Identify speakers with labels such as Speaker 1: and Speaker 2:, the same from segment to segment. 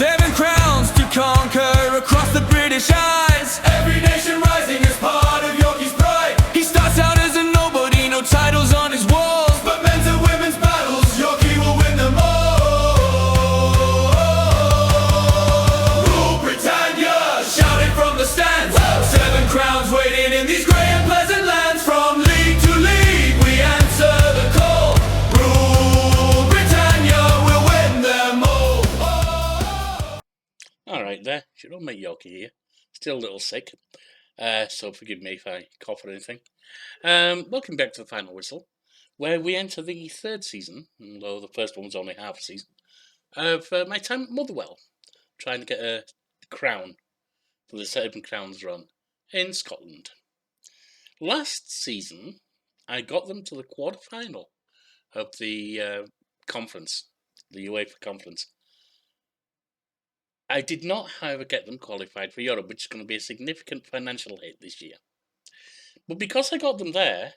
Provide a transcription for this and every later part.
Speaker 1: 7 crowns to conquer across the British Isles. Every nation rising as part of Yorkie's pride. He starts out as a nobody, no titles on his walls, but men's and women's battles, Yorkie will win them all. Rule Britannia, shouting from the stands. 7 crowns waiting in these grey and pleasant lands. From league to league we answer the call. Rule Britannia, we'll win them all.
Speaker 2: Alright there, should all make Yorkie here. Still a little sick, so forgive me if I cough or anything. Welcome back to the Final Whistle, where we enter the 3rd season, although the first one was only half a season, of my time at Motherwell, trying to get a crown for the 7 Crowns run in Scotland. Last season, I got them to the quarter-final of the conference, the UEFA conference. I did not, however, get them qualified for Europe, which is going to be a significant financial hit this year. But because I got them there,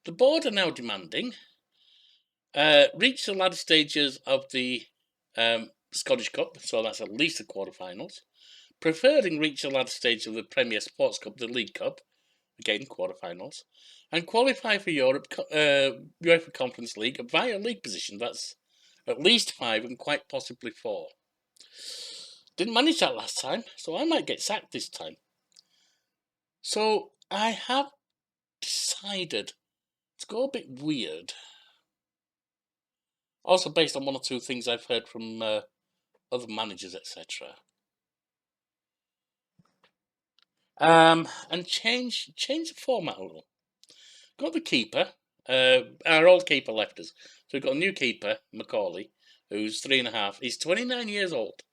Speaker 2: the board are now demanding reach the latter stages of the Scottish Cup, so that's at least the quarterfinals, preferring reach the latter stage of the Premier Sports Cup, the League Cup, again quarterfinals, and qualify for Europe UEFA Conference League via league position. That's at least 5 and quite possibly 4. Didn't manage that last time, so I might get sacked this time. So I have decided to go a bit weird. Also based on 1 or 2 things I've heard from other managers, etc. And change the format a little. Got the keeper. Our old keeper left us. So we've got a new keeper, Macaulay, who's 3.5. He's 29 years old.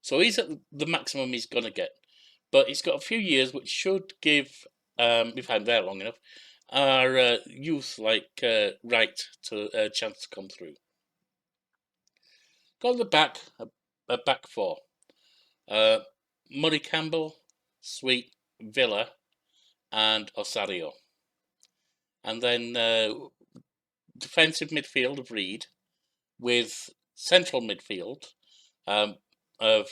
Speaker 2: So he's at the maximum he's going to get. But he's got a few years which should give, if I'm there long enough, our youth like right to a chance to come through. Got the back, a back 4. Murray Campbell, Sweet, Villa, and Osario. And then defensive midfield of Reed, with central midfield of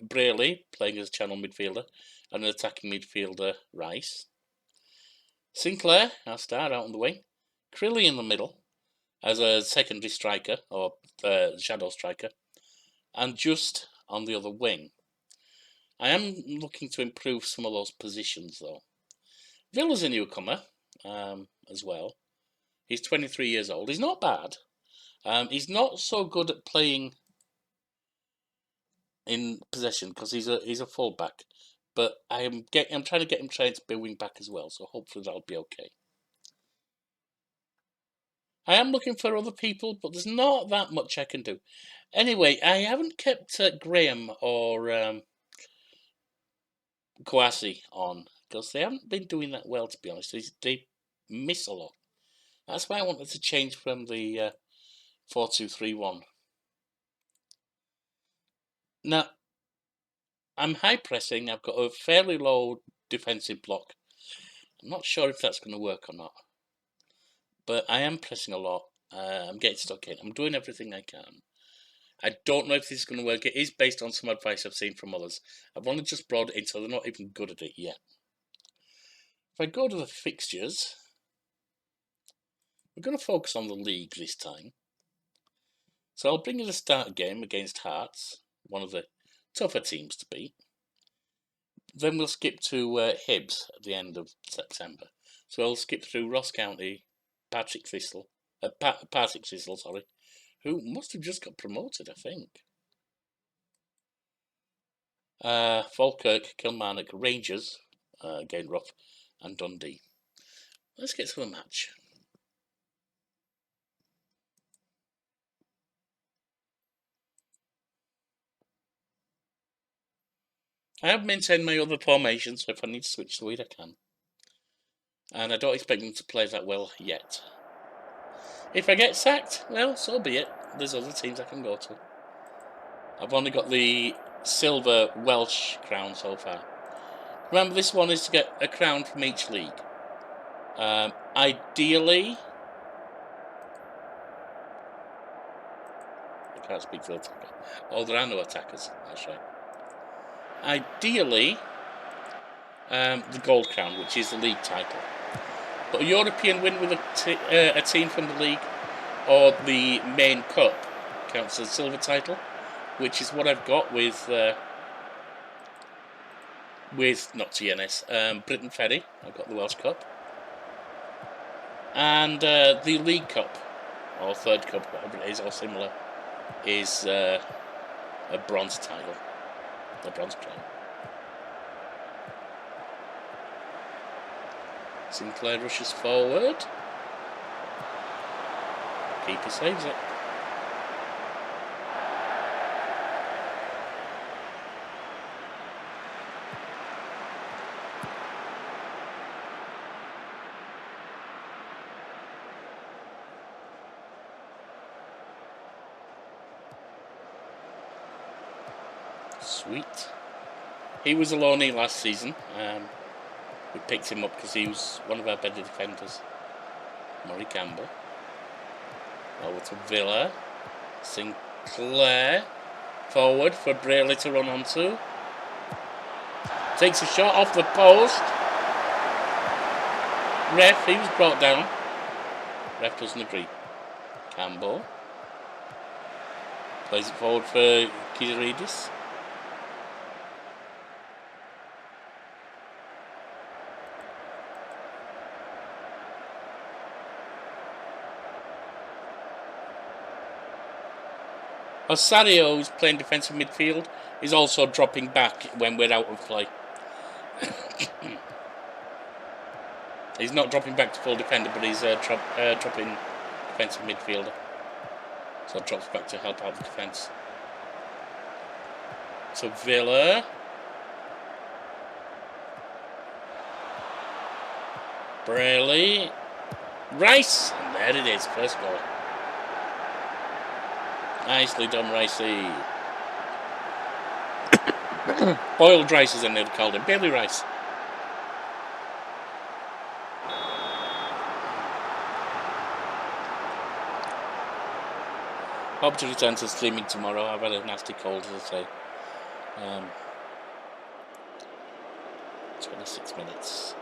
Speaker 2: Braley playing as channel midfielder and an attacking midfielder, Rice. Sinclair, our star, out on the wing. Crilly in the middle as a secondary striker or shadow striker, and Just on the other wing. I am looking to improve some of those positions though. Villa's a newcomer as well. He's 23 years old. He's not bad. He's not so good at playing in possession because he's a fullback, but I'm trying to get him trained to be a wing back as well. So hopefully that'll be okay. I am looking for other people, but there's not that much I can do. Anyway, I haven't kept Graham or Kouassi on because they haven't been doing that well, to be honest. They miss a lot. That's why I wanted to change from the 4-2-3-1. Now, I'm high pressing. I've got a fairly low defensive block. I'm not sure if that's going to work or not. But I am pressing a lot. I'm getting stuck in. I'm doing everything I can. I don't know if this is going to work. It is based on some advice I've seen from others. I've only just brought it in, so they're not even good at it yet. If I go to the fixtures, we're going to focus on the league this time. So I'll bring you the start game against Hearts, one of the tougher teams to beat. Then we'll skip to Hibs at the end of September. So I'll skip through Ross County, Partick Thistle, who must have just got promoted, I think. Falkirk, Kilmarnock, Rangers, again rough, and Dundee. Let's get to the match. I have maintained my other formation, so if I need to switch to it, I can. And I don't expect them to play that well yet. If I get sacked, well, so be it. There's other teams I can go to. I've only got the silver Welsh crown so far. Remember, this one is to get a crown from each league. Ideally, can't speak for the attacker. Oh, there are no attackers. That's right. Ideally, the Gold Crown, which is the league title. But a European win with a team from the league or the main cup counts as a silver title, which is what I've got with not TNS, Britain Ferry. I've got the Welsh Cup. And the League Cup, or Third Cup, whatever it is, or similar, is a bronze title, a bronze crown. Sinclair rushes forward. Keeper saves it. Sweet. He was a loanee last season. We picked him up because he was one of our better defenders. Murray Campbell. Over to Villa. Sinclair. Forward for Braley to run onto. Takes a shot off the post. Ref, he was brought down. Ref doesn't agree. Campbell. Plays it forward for Kizaridis. Osario, who's playing defensive midfield, is also dropping back when we're out of play. He's not dropping back to full defender, but he's dropping defensive midfielder. So drops back to help out the defence. So Villa. Braley. Rice! And there it is, first goal. Nicely done, Ricey. Boiled rice, as I never called him. Bailey Rice. Hope to return to streaming tomorrow. I've had a nasty cold, as I say. 26 minutes.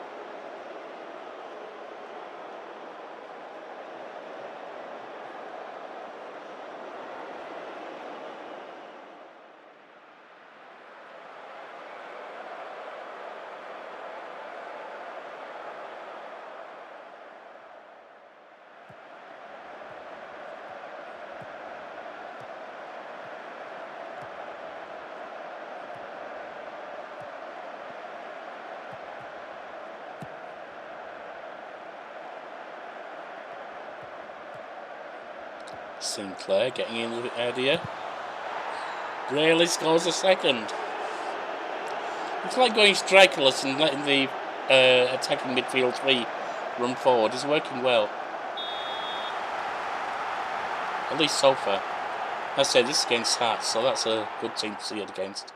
Speaker 2: Sinclair getting into the area. Braley scores a second. It's like going strikerless and letting the attacking midfield three run forward. It's working well. At least so far. I say this is against Hearts, so that's a good team to see it against.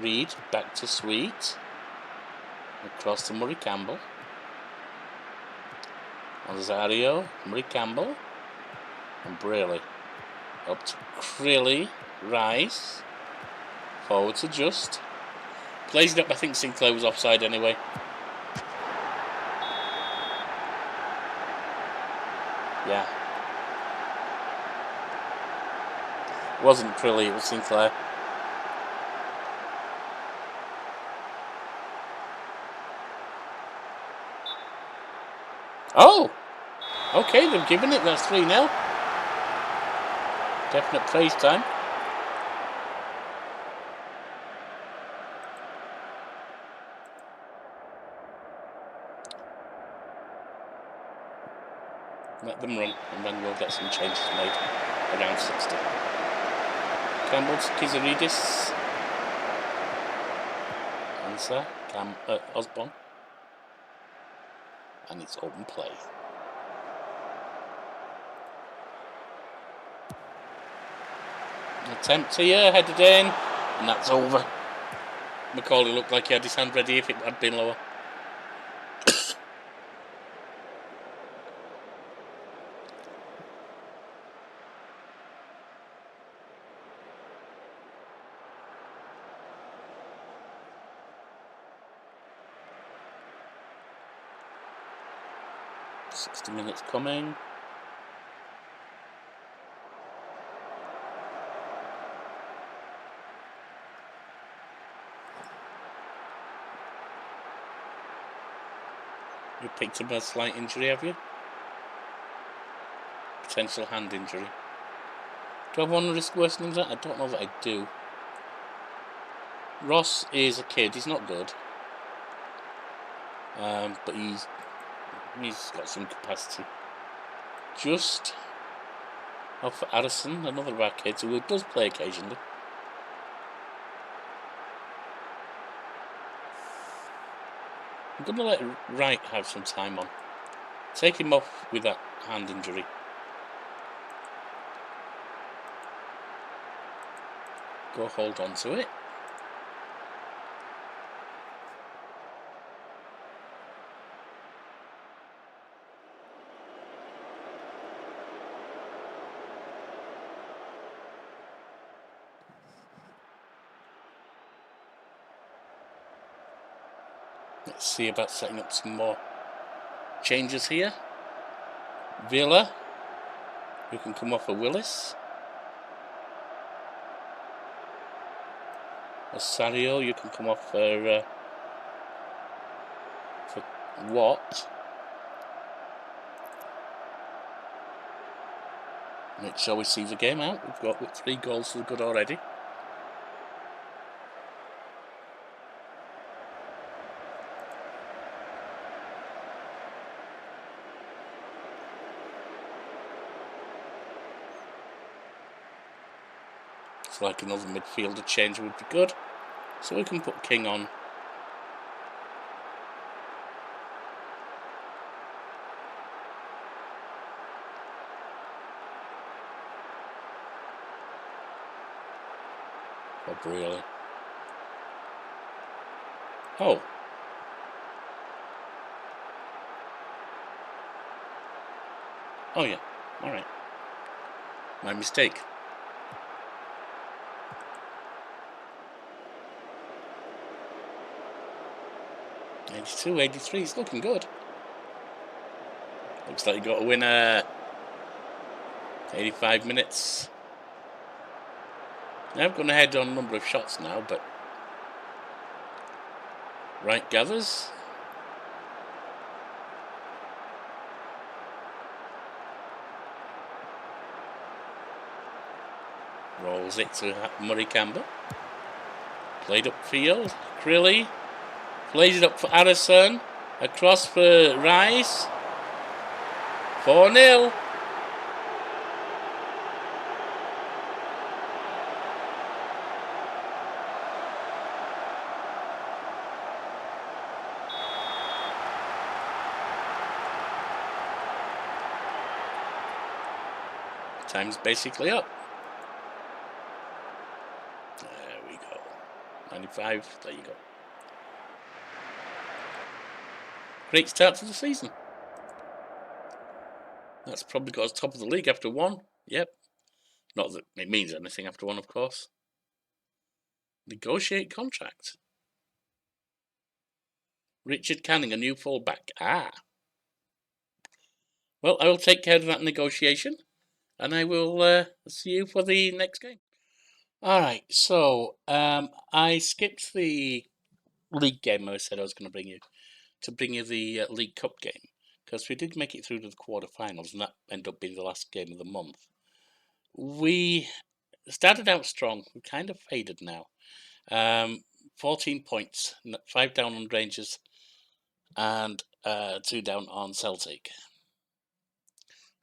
Speaker 2: Reed back to Sweet. Across to Murray Campbell. Osario, Murray Campbell, and Braley. Up to Crilly, Rice. Forward to Just. Plays it up, I think Sinclair was offside anyway. Yeah. It wasn't Crilly, it was Sinclair. Oh! Okay, they've given it. That's 3-0. Definite praise time. Let them run, and then we'll get some changes made around 60. Campbell to Kizaridis. Answer. Osborne. And it's open play. Attempt here, headed in, and that's over. Macaulay looked like he had his hand ready if it had been lower. 60 minutes coming. You picked up a slight injury, have you? Potential hand injury. Do I want to risk worsening that? I don't know that I do. Ross is a kid. He's not good. But he's got some capacity. Just off for Addison, another of our kids who does play occasionally. I'm going to let Wright have some time on. Take him off with that hand injury. Go hold on to it. Let's see about setting up some more changes here. Villa, who can come off for Willis. Osario, you can come off for Watt. Make sure we see the game out. We've got 3 goals for the good already. It's like another midfielder change would be good. So we can put King on. Oh, really? Oh. Oh, yeah. All right. My mistake. 82, 83. It's looking good. Looks like you got a winner. 85 minutes. I've gone ahead on a number of shots now, but Wright gathers. Rolls it to Murray Campbell. Played upfield. Crilly. Plays it up for Addison. Across for Rice. 4-0. Time's basically up. There we go. 95, there you go. Great start to the season. That's probably got us top of the league after 1. Yep. Not that it means anything after 1, of course. Negotiate contract. Richard Canning, a new fullback. Well, I will take care of that negotiation. And I will see you for the next game. Alright, so I skipped the league game I said I was going to bring you the League Cup game, because we did make it through to the quarterfinals, and that ended up being the last game of the month. We started out strong. We kind of faded now. 14 points, 5 down on Rangers, and 2 down on Celtic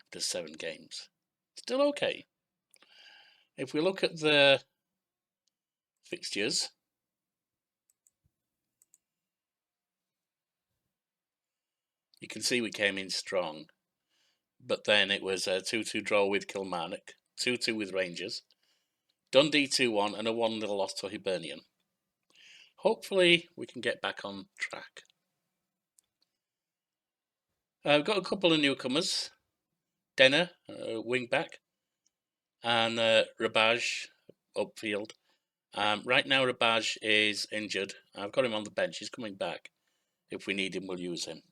Speaker 2: after 7 games. Still okay. If we look at the fixtures, you can see we came in strong, but then it was a 2-2 draw with Kilmarnock, 2-2 with Rangers, Dundee 2-1, and a 1-0 loss to Hibernian. Hopefully we can get back on track. We've got a couple of newcomers, Denner, wing back, and Rabaj, upfield. Right now Rabaj is injured. I've got him on the bench. He's coming back. If we need him, we'll use him.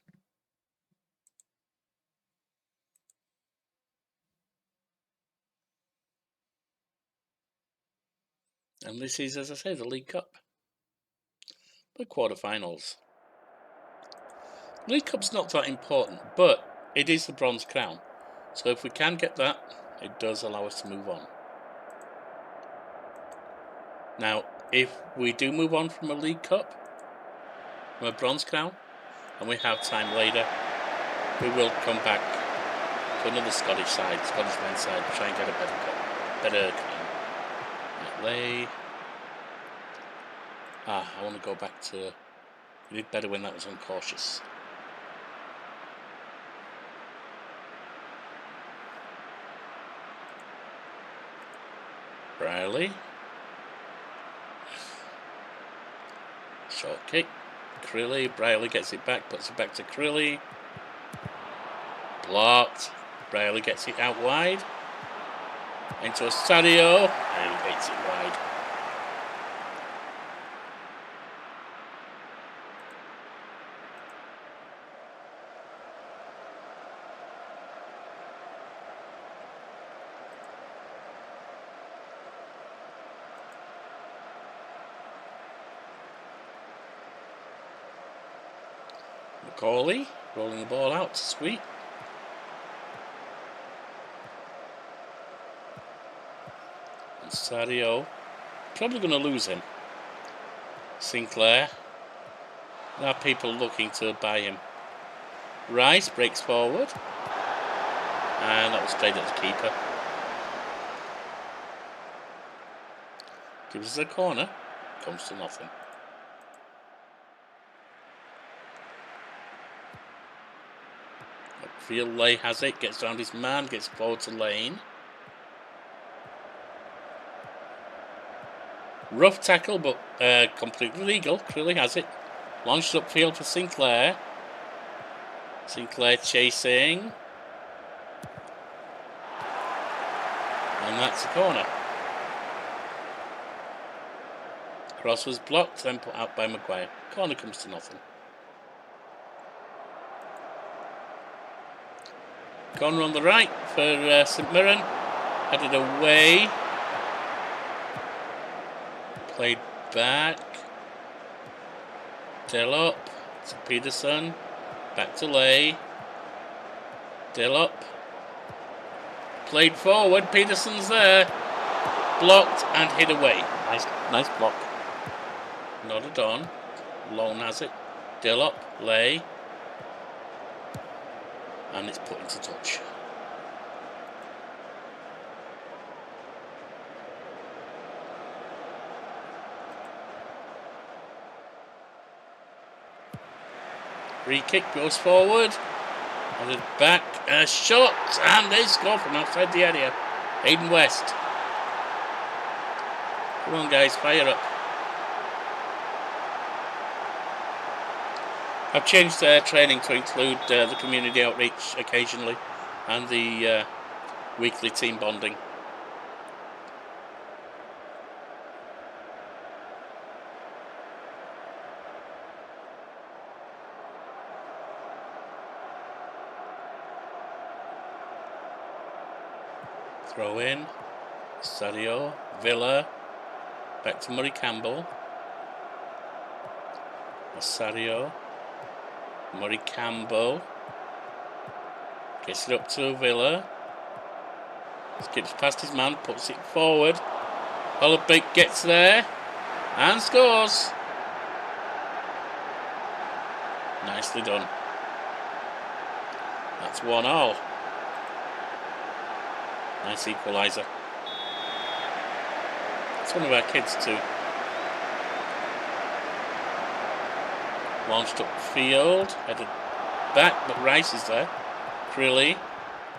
Speaker 2: And this is, as I say, the League Cup. The quarterfinals. League Cup's not that important, but it is the Bronze Crown. So if we can get that, it does allow us to move on. Now, if we do move on from a League Cup, from a Bronze Crown, and we have time later, we will come back to another Scottish side, Scottish men's side, try and get a better crown. Lay. I want to go back to. We did better when that was uncautious. Brierley. Short kick. Crilly. Brierley gets it back, puts it back to Crilly. Blocked. Brierley gets it out wide. Into Osadio. And he beats it wide. Macaulay rolling the ball out. Sweet. And Sadio. Probably going to lose him. Sinclair. There are people looking to buy him. Rice breaks forward. And that was straight at the keeper. Gives us a corner. Comes to nothing. Upfield, Lay has it. Gets around his man. Gets forward to Lane. Rough tackle, but completely legal. Crilly has it. Launched upfield for Sinclair. Sinclair chasing. And that's a corner. Cross was blocked, then put out by Maguire. Corner comes to nothing. Corner on the right for St Mirren. Headed away. Played back. Delop to Peterson. Back to Lay. Delop. Played forward. Peterson's there. Blocked and hit away. Nice block. Nodded on. Lone has it. Delop. Lay. And it's put into touch. Free kick goes forward. Headed back. A shot. And they score from outside the area. Hayden West. Come on, guys. Fire up. I've changed their training to include the community outreach occasionally and the weekly team bonding. Throw in. Sadio. Villa. Back to Murray Campbell. Sadio. Murray Campbell gets it up to Villa. Skips past his man, puts it forward. Holobic gets there and scores. Nicely done. That's 1-1. Nice equaliser. It's one of our kids too. Launched upfield, headed back, but Rice is there. Crilly,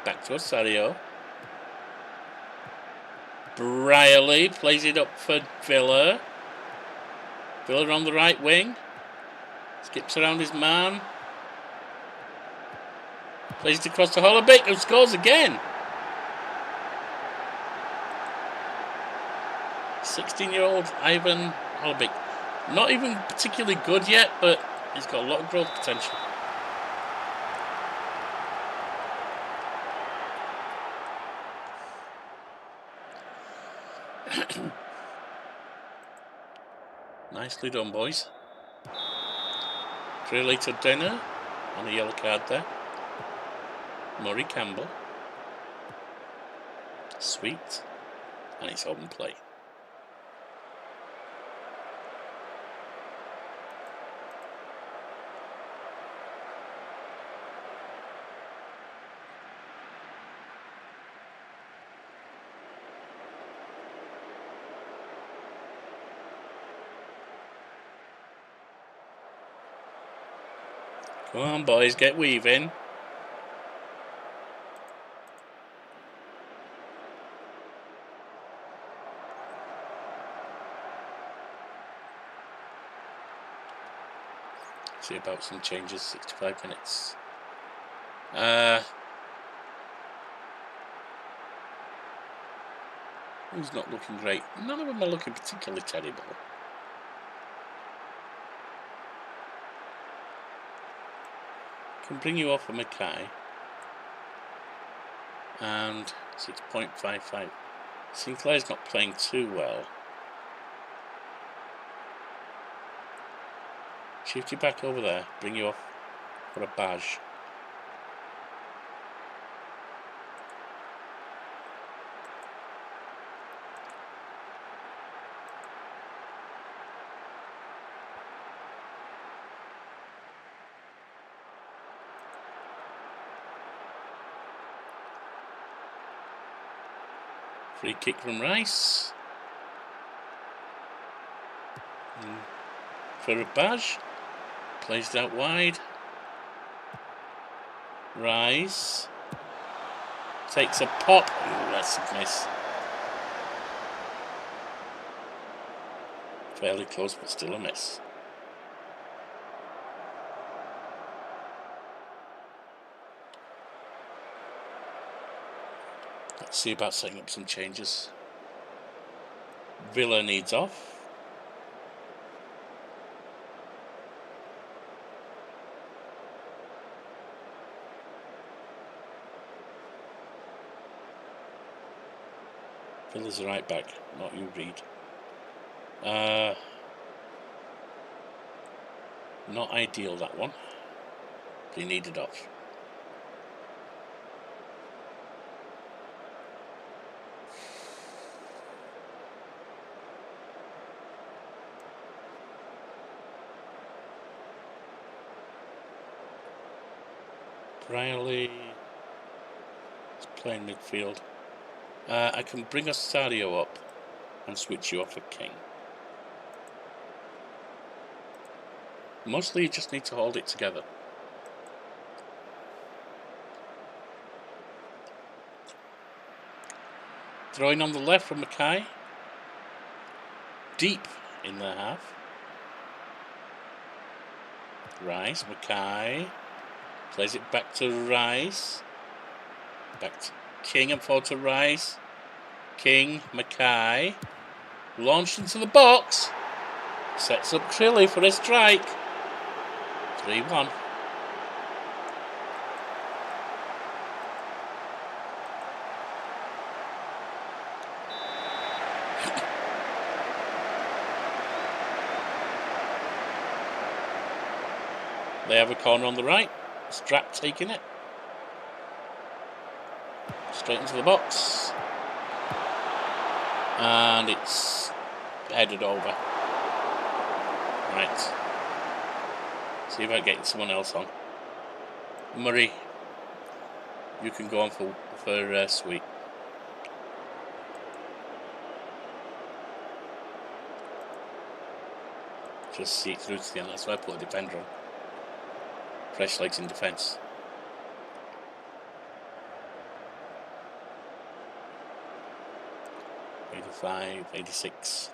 Speaker 2: back to Osadio. Brierley plays it up for Villa. Villa on the right wing. Skips around his man. Plays it across to Holobic, who scores again. 16-year-old Ivan Holobic. Not even particularly good yet, but he's got a lot of growth potential. Nicely done, boys. 3-litre dinner on a yellow card there. Murray Campbell. Sweet. And it's open play. Come on, boys, get weaving. See about some changes, 65 minutes. Who's not looking great? None of them are looking particularly terrible. Can bring you off a Mackay. And 6.55. Sinclair's not playing too well. Shift you back over there. Bring you off for a badge. Free kick from Rice. For a badge. Plays it out wide. Rice. Takes a pop. Ooh, that's a miss. Fairly close, but still a miss. Let's see about setting up some changes. Villa needs off. Villa's the right back, not you, Reed. Not ideal, that one. He needed off. Riley is playing midfield. I can bring Osario up and switch you off for King. Mostly you just need to hold it together. Throwing on the left from Mackay. Deep in their half. Rice, Mackay. Plays it back to Rice. Back to King and forward to Rice. King, Mackay. Launched into the box. Sets up Trilly for a strike. 3-1. They have a corner on the right. Strap taking it. Straight into the box. And it's headed over. Right. See about getting someone else on. Murray, you can go on for Sweet. Just see it through to the end. That's why I put a defender on. Fresh legs in defence. '85, '86.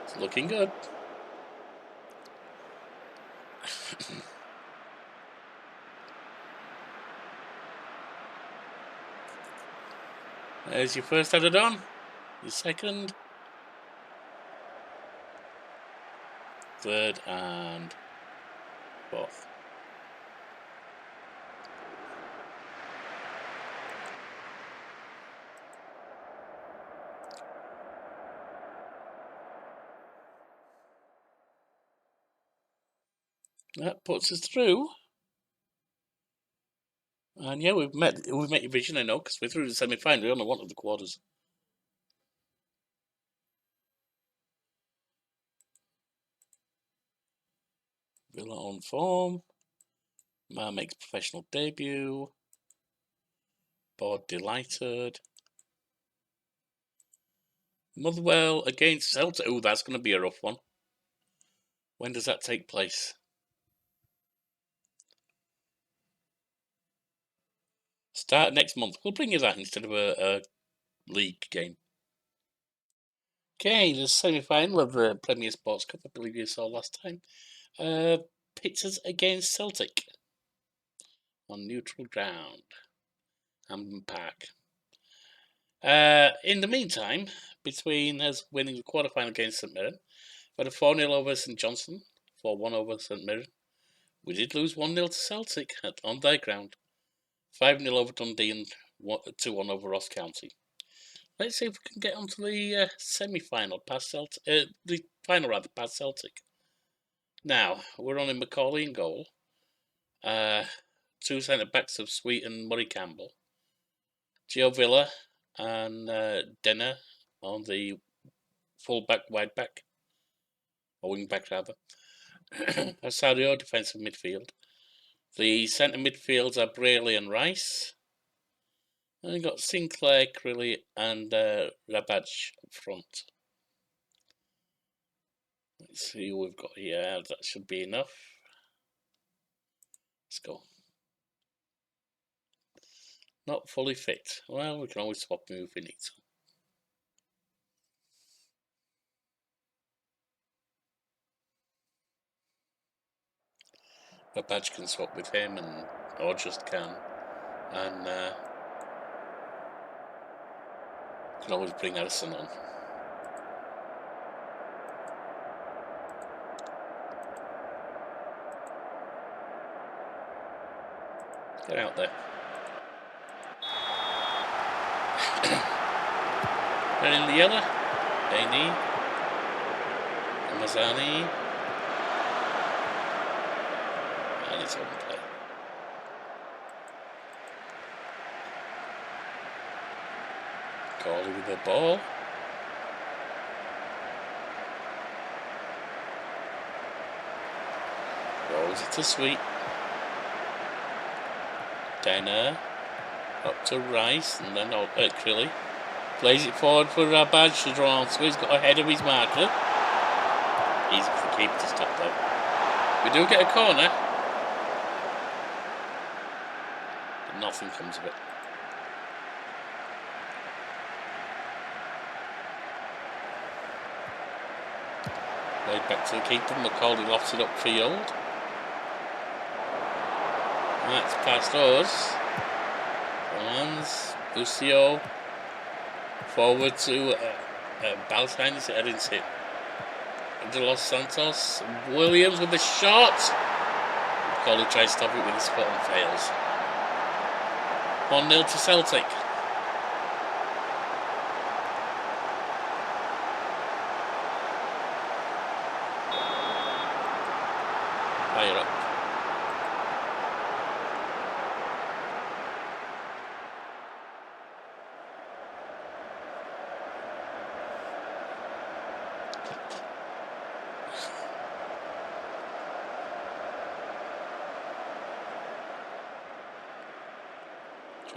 Speaker 2: It's looking good. There's your first header done. Your second. Third and fourth. That puts us through. And yeah, we've met your vision, I know, because we're through the semi-final. We only wanted the quarters. Villa on form. Ma makes professional debut. Board delighted. Motherwell against Celtic. Oh, that's going to be a rough one. When does that take place? Start next month. We'll bring you that instead of a league game. Okay, the semi-final of the Premier Sports Cup, I believe you saw last time. Pits us against Celtic on neutral ground, Hampden Park. In the meantime, between us winning the quarter-final against St Mirren, we had a 4-0 over St Johnstone, 4-1 over St Mirren. We did lose 1-0 to Celtic on their ground, 5-0 over Dundee and 2-1 over Ross County. Let's see if we can get onto the semi-final past Celtic, the final rather, past Celtic. Now, we're on in Macaulay in goal. 2 centre-backs of Sweet and Murray Campbell. Gio Villa and Denner on the full-back, wide-back, or wing-back rather. Osorio, defensive midfield. The centre midfields are Brayley and Rice. And we've got Sinclair, Crilly and Rabaj up front. Let's see who we've got here. That should be enough. Let's go. Not fully fit. Well, we can always swap them if we need to. Rabaj can swap with him, or just can. And can always bring Addison on. Get out there. And in the yellow, Baini, Amazani, and it's on play. Corley with the ball. Rolls it to Sweet. Denner up to Rice and then Crilly. Plays it forward for Rabaj to draw on. So he's got ahead of his marker. Easy for the keeper to stop though. We do get a corner. But nothing comes of it. Played back to the keeper. Macaulay lofts it upfield. That's past us. Lands, Lucio. Forward to Ballantyne. I didn't see it. De Los Santos. Williams with the shot. Macaulay tries to stop it with his foot and fails. 1-0 to Celtic. Higher up.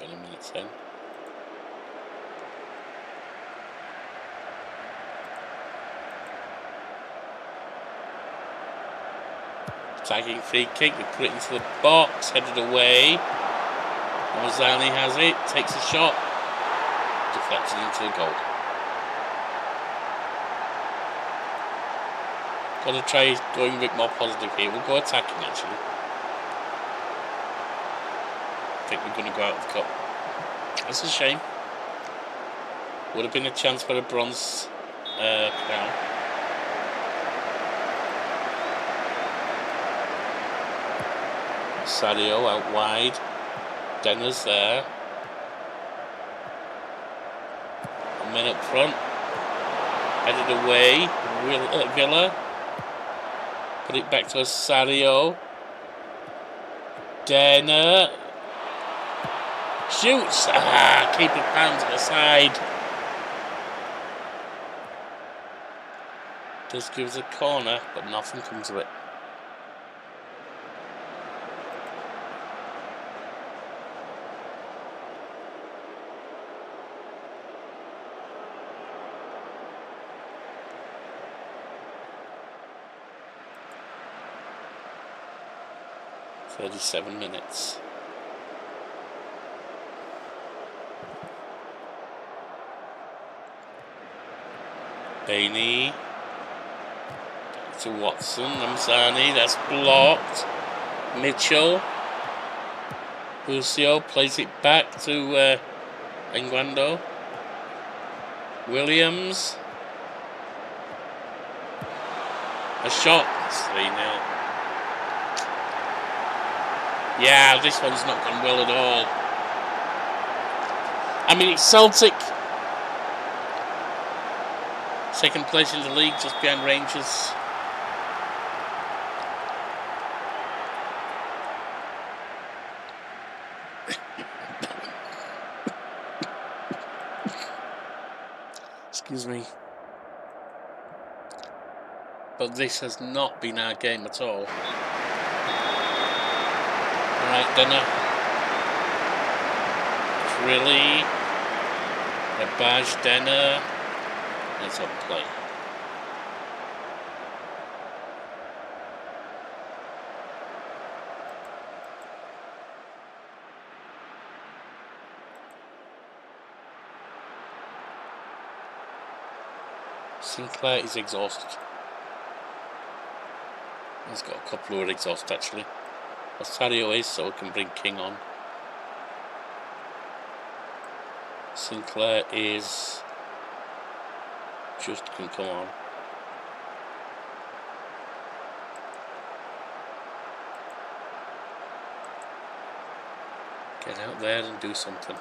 Speaker 2: Minutes in. Tagging free kick, we put it into the box, headed away. Ramazani has it, takes a shot, deflected into the goal. Got to try going a bit more positive here. We'll go attacking actually. I think we're going to go out of the cup. That's a shame. Would have been a chance for a bronze crown. Sadio out wide. Denner's there. And men up front. Headed away. Villa. Put it back to Osario. Denner. Shoots! Ah, keeper pounds it aside. Does give us a corner, but nothing comes of it. "37 minutes. Bainey. Back to Watson. Ramzani. That's blocked. Mitchell. Busio plays it back to Enguando. Williams. A shot. 3-0. Yeah, this one's not gone well at all. I mean, it's Celtic. Second place in the league, just behind Rangers. Excuse me. But this has not been our game at all. Alright, Denner. Trilly. Rabaj, Denner. Let's have a play. Sinclair is exhausted. He's got a couple who are exhausted actually. Osario is, so we can bring King on. Sinclair is just can come on. Get out there and do something.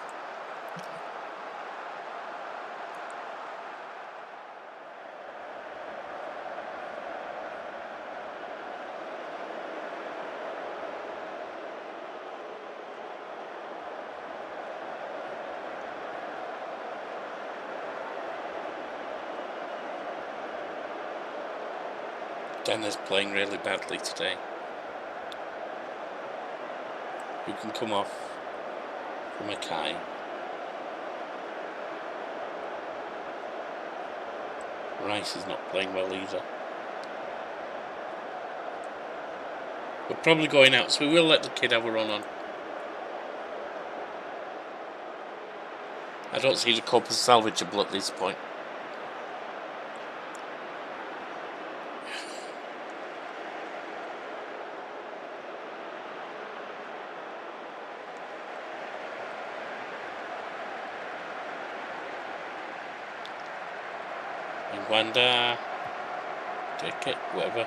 Speaker 2: Denner's playing really badly today. You can come off for Mackay. Rice is not playing well either. We're probably going out, so we will let the kid have a run on. I don't see the cup as salvageable at this point. Wanda, take it, whatever.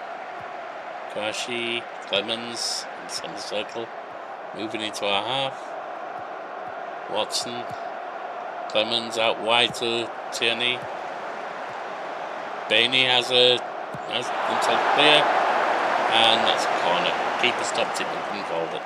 Speaker 2: Kawashi, Clemens, in the centre circle, moving into our half. Watson, Clemens out wide to Tierney. Bainey has himself clear, and that's a corner. Keeper stopped it but couldn't hold it.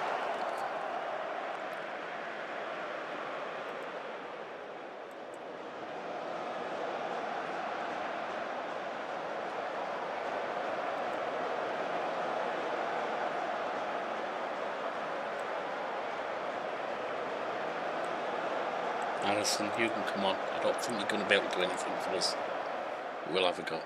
Speaker 2: Harrison, you can come on. I don't think you're going to be able to do anything for us. We'll have a go.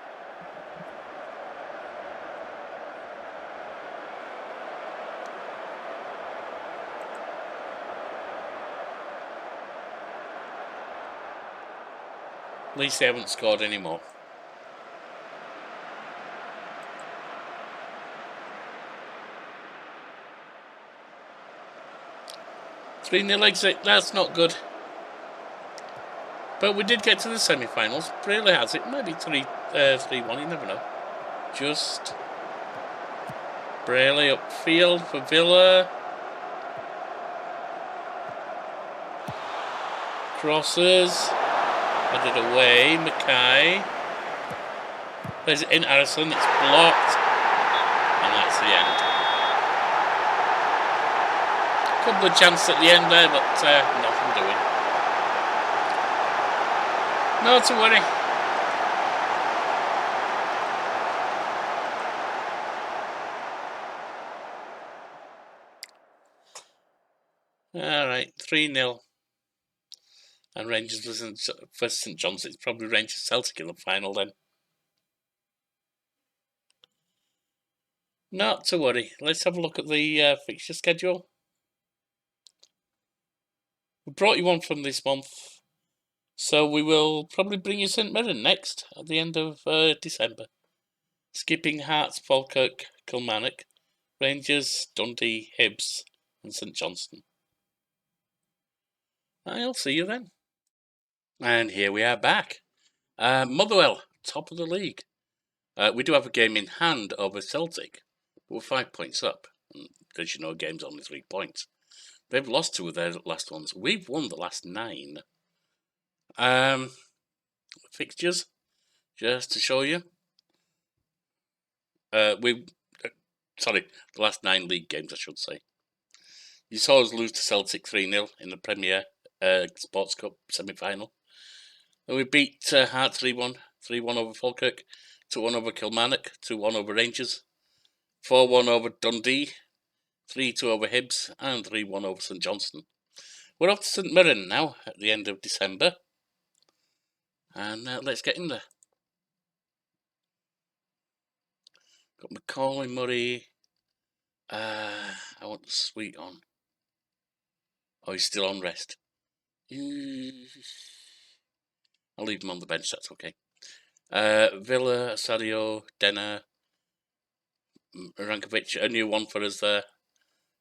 Speaker 2: At least they haven't scored anymore. Three-nil exit, that's not good. But we did get to the semi-finals. Braley has it. Maybe 3-1, you never know. Just Braley upfield for Villa. Crosses. Headed away. Mackay. Plays it in Harrison. It's blocked. And that's the end. Couple of chances at the end there, but nothing doing. Not to worry. Alright, 3-0. And Rangers versus St John's. It's probably Rangers Celtic in the final then. Not to worry. Let's have a look at the fixture schedule. We brought you one from this month, so we will probably bring you St Mirren next at the end of December. Skipping Hearts, Falkirk, Kilmarnock, Rangers, Dundee, Hibs and St Johnstone. I'll see you then. And here we are back. Motherwell, top of the league. We do have a game in hand over Celtic. We're 5 points up. And as you know, a game's only 3 points. They've lost 2 of their last ones. We've won the last 9. Fixtures, just to show you. The last 9 league games, I should say. You saw us lose to Celtic 3-0 in the Premier Sports Cup semi-final. And we beat Hearts 3-1, 3-1 over Falkirk, 2-1 over Kilmarnock, 2-1 over Rangers, 4-1 over Dundee, 3-2 over Hibs, and 3-1 over St Johnstone. We're off to St Mirren now at the end of December. And let's get in there. Got Macaulay, Murray. I want the Sweet on. Oh, he's still on rest. I'll leave him on the bench, that's okay. Villa, Sadio, Denner, Rankovic, a new one for us there.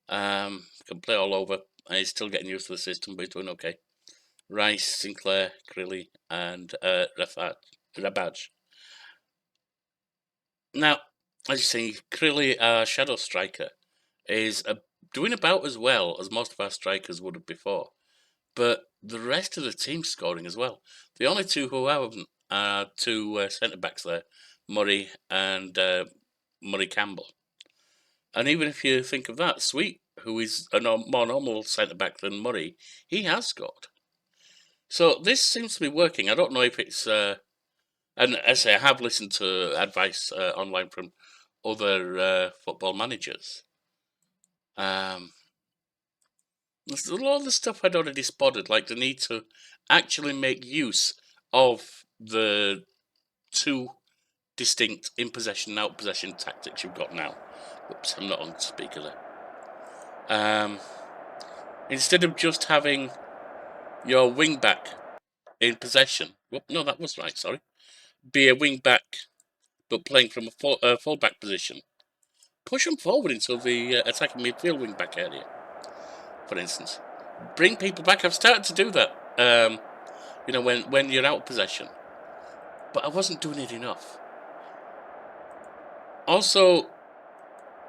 Speaker 2: Can play all over. He's still getting used to the system, but he's doing okay. Rice, Sinclair, Crilly, and Rabaj. Now, as you see, Crilly, our shadow striker, is doing about as well as most of our strikers would have before. But the rest of the team's scoring as well. The only 2 who haven't are 2 centre-backs there, Murray and Murray Campbell. And even if you think of that, Sweet, who is a more normal centre-back than Murray, he has scored. So this seems to be working. I don't know if it's... and as I say, I have listened to advice online from other football managers. There's a lot of the stuff I'd already spotted, like the need to actually make use of the 2 distinct in-possession and out-possession tactics you've got now. Oops, I'm not on speaker there. Instead of just having your wing-back in possession, no, that was right, sorry, be a wing-back but playing from a full-back position, push them forward into the attacking midfield wing-back area, for instance. Bring people back. I've started to do that, when you're out of possession. But I wasn't doing it enough. Also,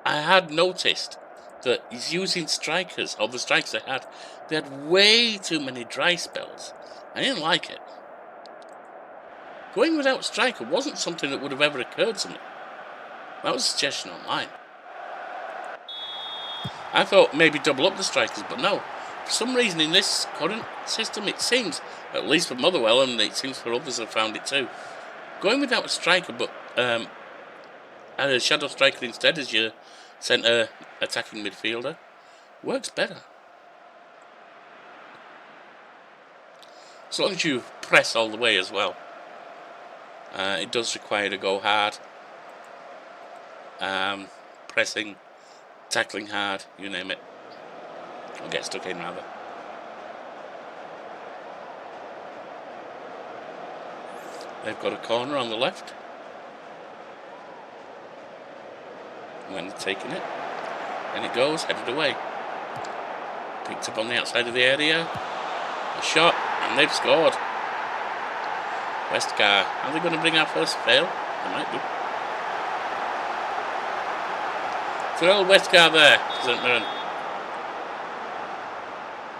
Speaker 2: I had noticed that he's using strikers, or the strikers they had way too many dry spells. I didn't like it. Going without striker wasn't something that would have ever occurred to me. That was a suggestion online. I thought maybe double up the strikers, but no. For some reason in this current system, it seems, at least for Motherwell, and it seems for others have found it too, going without a striker, but add a shadow striker instead as your centre attacking midfielder, works better. As long as you press all the way as well. It does require to go hard. Pressing, tackling hard, you name it. Or get stuck in rather. They've got a corner on the left. When they're taking it. And it goes, headed away. Picked up on the outside of the area. A shot, and they've scored. Westgar, are they going to bring our first fail? They might do. Throw Westgar there, St Mirren.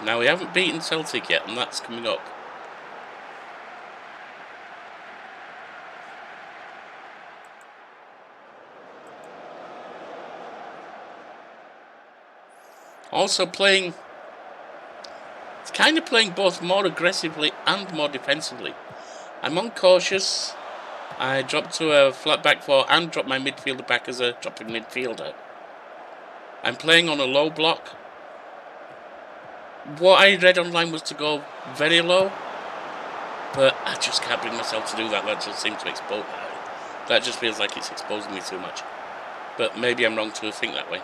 Speaker 2: Now we haven't beaten Celtic yet, and that's coming up. Also playing, it's kind of playing both more aggressively and more defensively. I'm uncautious. I dropped to a flat back four and dropped my midfielder back as a dropping midfielder. I'm playing on a low block. What I read online was to go very low, but I just can't bring myself to do that. That just seems to expose. That just feels like it's exposing me too much. But maybe I'm wrong to think that way.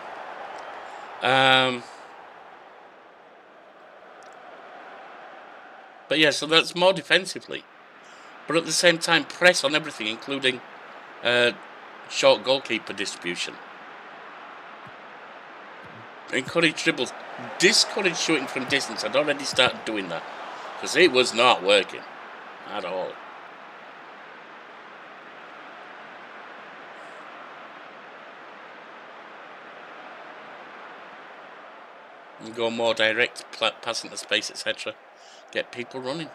Speaker 2: But yeah, so that's more defensively. But at the same time, press on everything, including short goalkeeper distribution. Encourage dribbles. Discourage shooting from distance. I'd already started doing that. Because it was not working. At all. And go more direct, passing the space, etc. Get people running.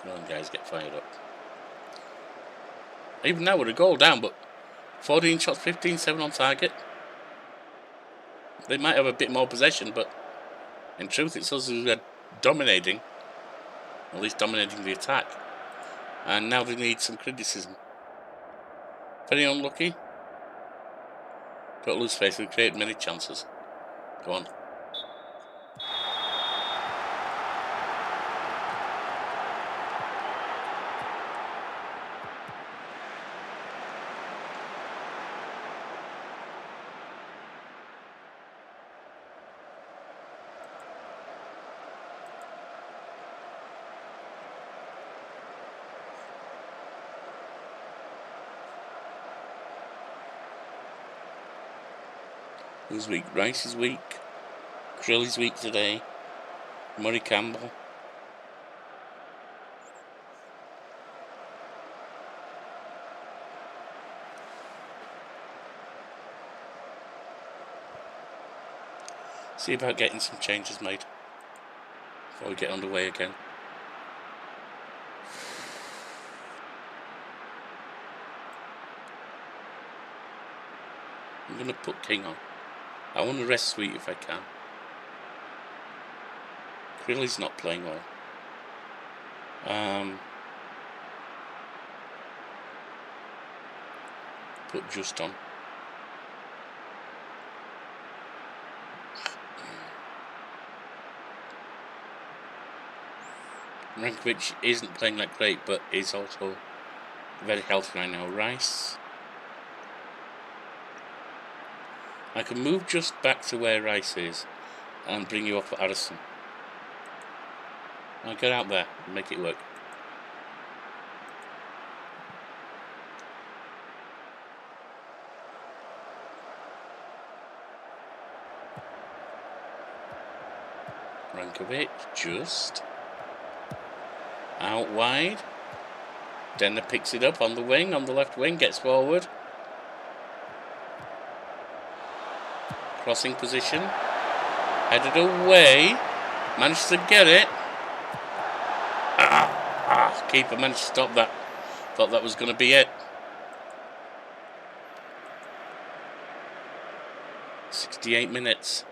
Speaker 2: Come on, guys, get fired up. Even now, we're a goal down, but 14 shots, 15, 7 on target. They might have a bit more possession, but in truth, it's us who are dominating. At least dominating the attack. And now they need some criticism. Very unlucky. But lose face, we created many chances. Go on. Who's weak? Rice is weak. Krill is weak today. Murray Campbell. See about getting some changes made before we get underway again. I'm going to put King on. I want to rest Sweet if I can. Krilly's not playing well. Put Just on. Rankovic isn't playing that great, but is also very healthy right now. Rice. I can move just back to where Rice is and bring you up at Addison. I'll get out there and make it work. Rankovic just out wide. Denner picks it up on the wing, on the left wing, gets forward. Crossing position. Headed away. Managed to get it. Keeper managed to stop that. Thought that was going to be it. 68 minutes.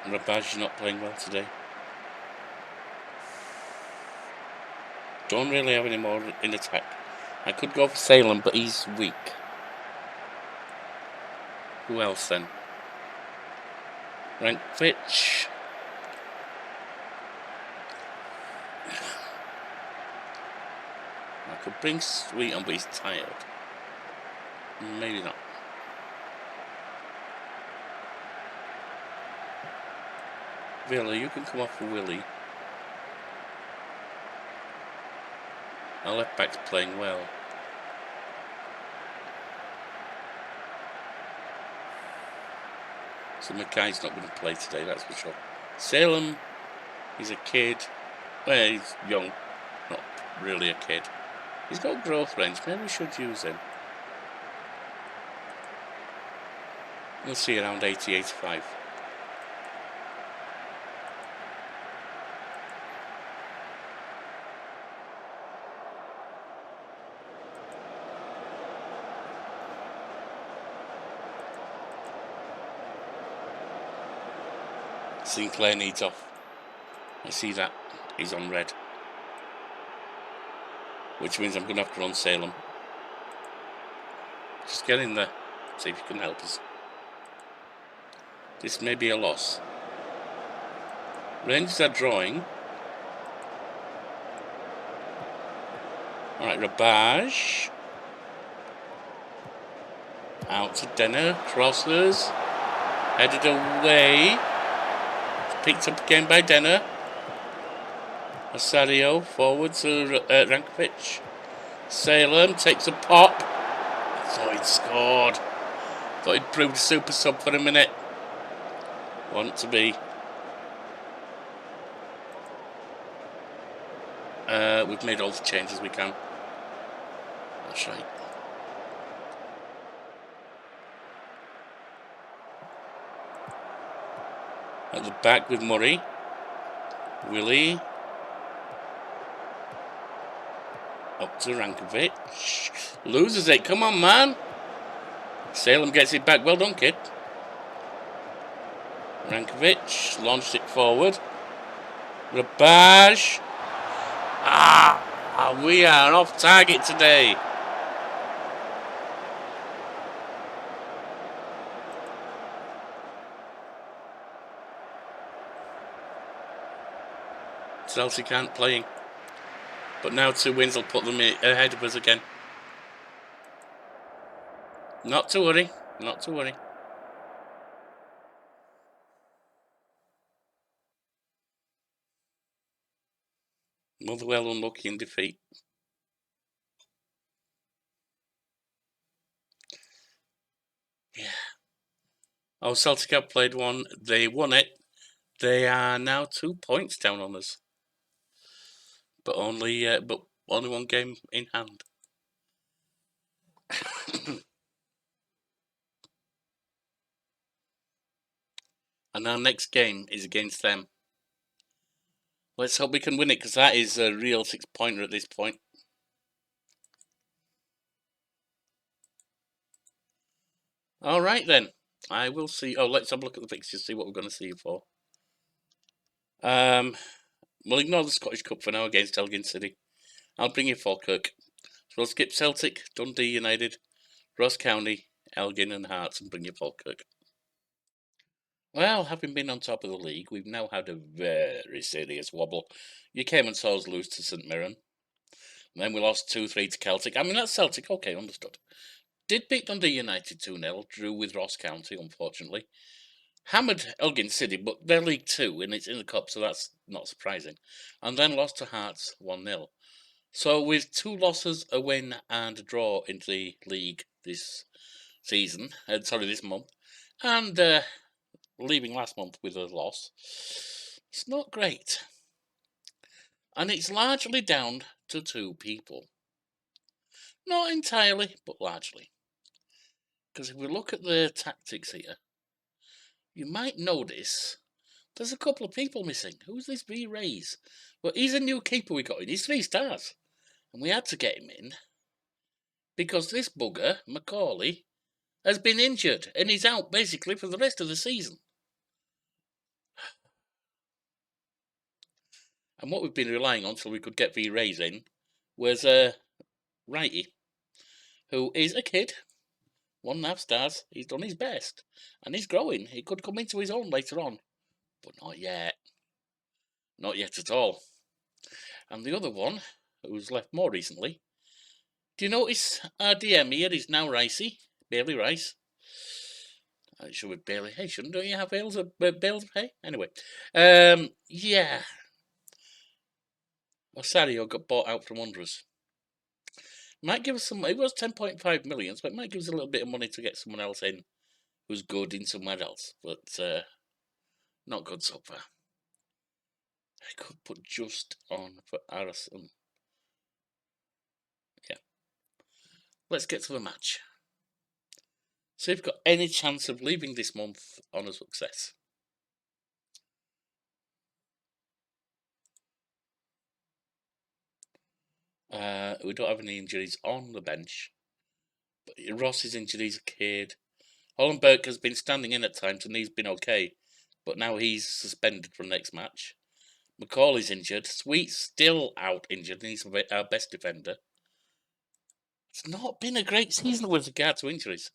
Speaker 2: Rabaj not playing well today. Don't really have any more in attack. I could go for Salem, but he's weak. Who else then? Rankovic. I could bring Sweet on, but he's tired. Maybe not. Villa, you can come off for Willie. Our left back's playing well. So Mackay's not going to play today, that's for sure. Salem, he's a kid. Well, he's young, not really a kid. He's got growth range, maybe we should use him. We'll see around 80, 85. Sinclair needs off. I see that. He's on red. Which means I'm going to have to run Salem. Just get in there. See if you can help us. This may be a loss. Rangers are drawing. Alright, Rabaj. Out to Denner. Crosses. Headed away. Picked up again by Denner. Asario forward to Rankovic. Salem takes a pop. I thought he'd scored. Thought he'd proved a super sub for a minute. Want to be. We've made all the changes we can. That's right. At the back with Murray. Willie. Up to Rankovic. Loses it. Come on, man. Salem gets it back. Well done, kid. Rankovic launched it forward. Rabaj. We are off target today. Celtic aren't playing. But now 2 wins will put them ahead of us again. Not to worry. Not to worry. Motherwell unlucky in defeat. Yeah. Oh, Celtic have played one. They won it. They are now 2 points down on us. But only one game in hand. And our next game is against them. Let's hope we can win it, because that is a real 6-pointer at this point. All right, then. I will see. Oh, let's have a look at the fixtures, see what we're going to see you for. We'll ignore the Scottish Cup for now against Elgin City. I'll bring you Falkirk. So we'll skip Celtic, Dundee United, Ross County, Elgin and Hearts, and bring you Falkirk. Well, having been on top of the league, we've now had a very serious wobble. You came and saw us lose to St Mirren. And then we lost 2-3 to Celtic. I mean, that's Celtic. Okay, understood. Did beat Dundee United 2-0. Drew with Ross County, unfortunately. Hammered Elgin City, but they're League 2 and it's in the Cup, so that's not surprising. And then lost to Hearts 1-0. So with 2 losses, a win and a draw into the league this season, this month, and leaving last month with a loss, it's not great. And it's largely down to 2 people. Not entirely, but largely. Because if we look at the tactics here, you might notice there's a couple of people missing. Who's this V Rays? Well, he's a new keeper we got in. He's 3 stars. And we had to get him in because this bugger, Macaulay, has been injured and he's out basically for the rest of the season. And what we've been relying on till we could get V Rays in was Righty, who is a kid, 1.5 stars. He's done his best and he's growing. He could come into his own later on, but not yet. Not yet at all. And the other one, who's left more recently, do you notice our DM here is now Ricey, Bailey Rice? It should be Bailey Hay, shouldn't you have bales of hay? Anyway, yeah. Osario got bought out from under us. Might give us some. It was 10.5 million, so it might give us a little bit of money to get someone else in who's good in somewhere else, but not good so far. I could put just on for Arison. Yeah. Let's get to the match. So you've got any chance of leaving this month on a success. We don't have any injuries on the bench. But Ross's injuries are cleared. Hollenberg has been standing in at times and he's been okay. But now he's suspended for the next match. McCauley's injured. Sweet's still out injured and he's our best defender. It's not been a great season with regard to injuries.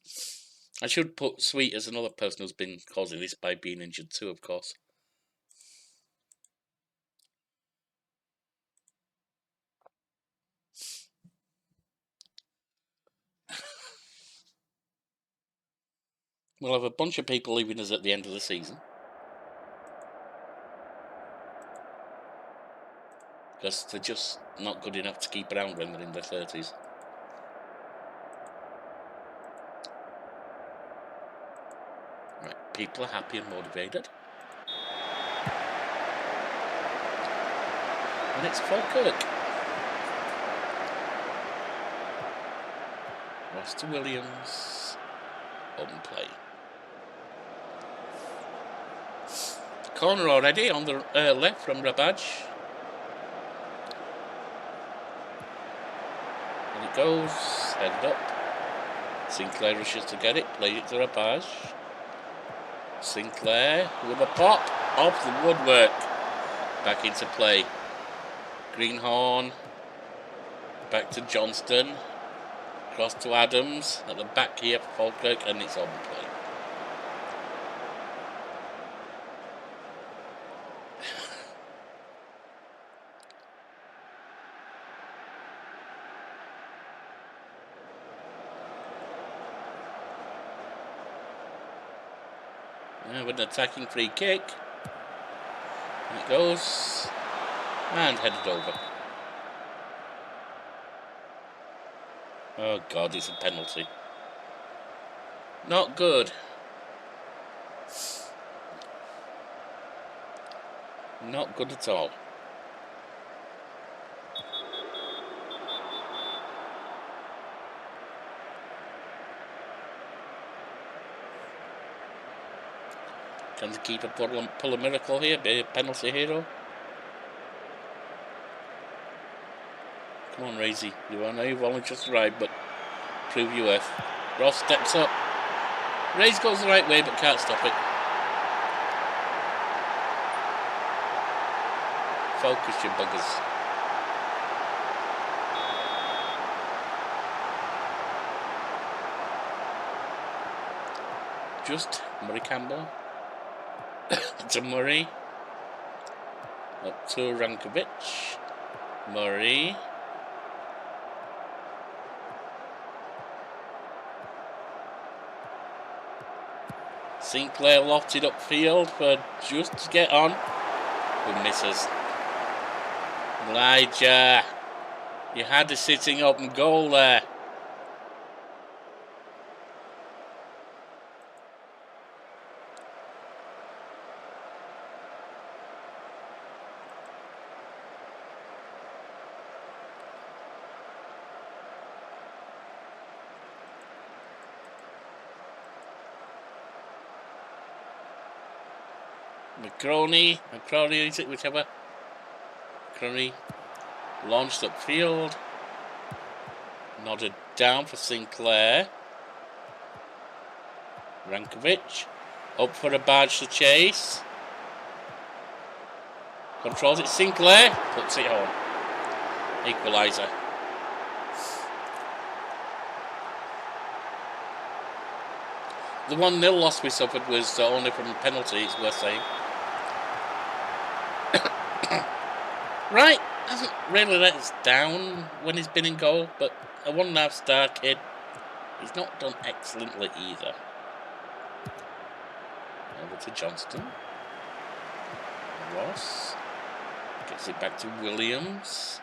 Speaker 2: I should put Sweet as another person who's been causing this by being injured too, of course. We'll have a bunch of people leaving us at the end of the season. Because they're just not good enough to keep around when they're in their 30s. Right, people are happy and motivated. And it's Falkirk. Ross to Williams. Open play. Corner already on the left from Rabaj. And it goes, headed up. Sinclair rushes to get it, played it to Rabaj. Sinclair with a pop off the woodwork. Back into play. Greenhorn. Back to Johnston. Cross to Adams. At the back here for Falkirk, and it's on play. With an attacking free kick. And it goes. And headed over. Oh God, it's a penalty. Not good. Not good at all. Can the keeper pull a miracle here? Be a penalty hero? Come on, Razy. I know you've only just arrived, but prove your worth. Ross steps up. Raze goes the right way, but can't stop it. Focus, you buggers. Just Murray Campbell. To Murray. Up to Rankovic. Murray. Sinclair lofted upfield for just to get on. Who misses. Elijah. You had a sitting open goal there. McCroney, is it, whichever. McCroney launched upfield. Nodded down for Sinclair. Rankovic up for a badge to chase. Controls it, Sinclair puts it home. Equaliser. The 1-0 loss we suffered was only from a penalty, it's worth saying. Right, hasn't really let us down when he's been in goal, but a 1.5 star kid, he's not done excellently either. Over to Johnston. Ross gets it back to Williams.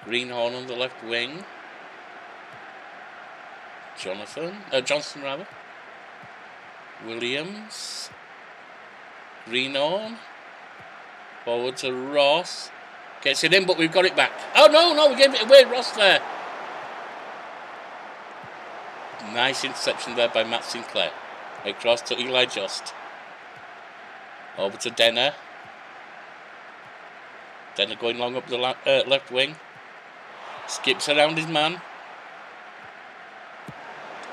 Speaker 2: Greenhorn on the left wing. Johnston rather. Williams. Greenhorn. Forward to Ross. Gets it in, but we've got it back. Oh, no, we gave it away. Ross there. Nice interception there by Matt Sinclair. Across to Eli Just. Over to Denner. Denner going long up the left wing. Skips around his man.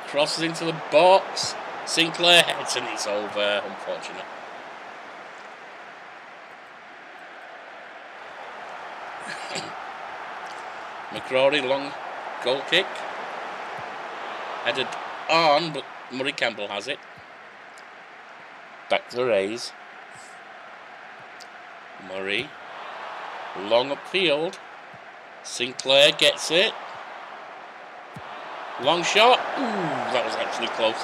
Speaker 2: Crosses into the box. Sinclair heads and it's over. Unfortunate. McCrory, long goal kick. Headed on, but Murray Campbell has it. Back to the Rays. Murray. Long upfield. Sinclair gets it. Long shot. Ooh, that was actually close.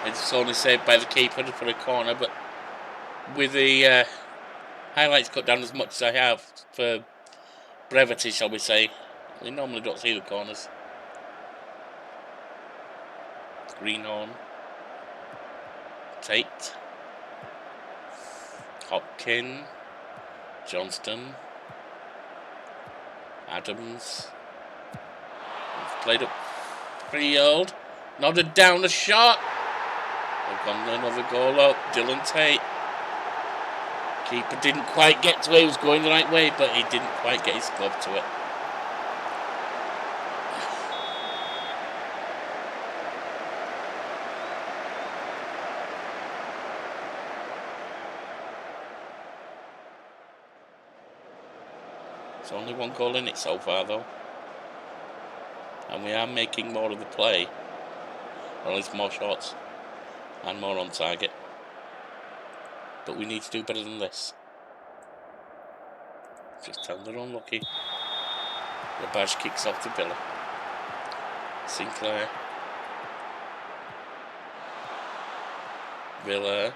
Speaker 2: It's only saved by the keeper for a corner, but with the highlights cut down as much as I have for brevity, shall we say, we normally don't see the corners. Greenhorn. Tate. Hopkin. Johnston. Adams. Played up field. Nodded down the shot. They've gone another goal up. Dylan Tate. Keeper didn't quite get to it. He was going the right way, but he didn't quite get his glove to it. It's only one goal in it so far, though. And we are making more of the play. Or at least more shots. And more on target. But we need to do better than this. Just tell them they're unlucky. The badge kicks off to Villa. Sinclair. Villa.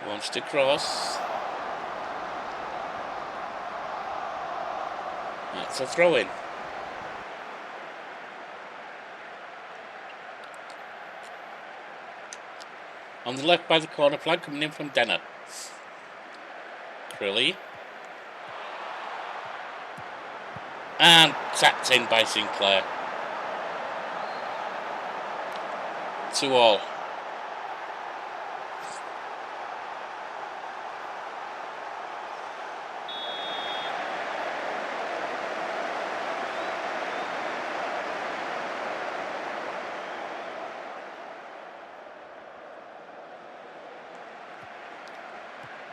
Speaker 2: Launched across. That's a throw in. On the left by the corner flag coming in from Denner. Crilly. And tapped in by Sinclair. 2-2.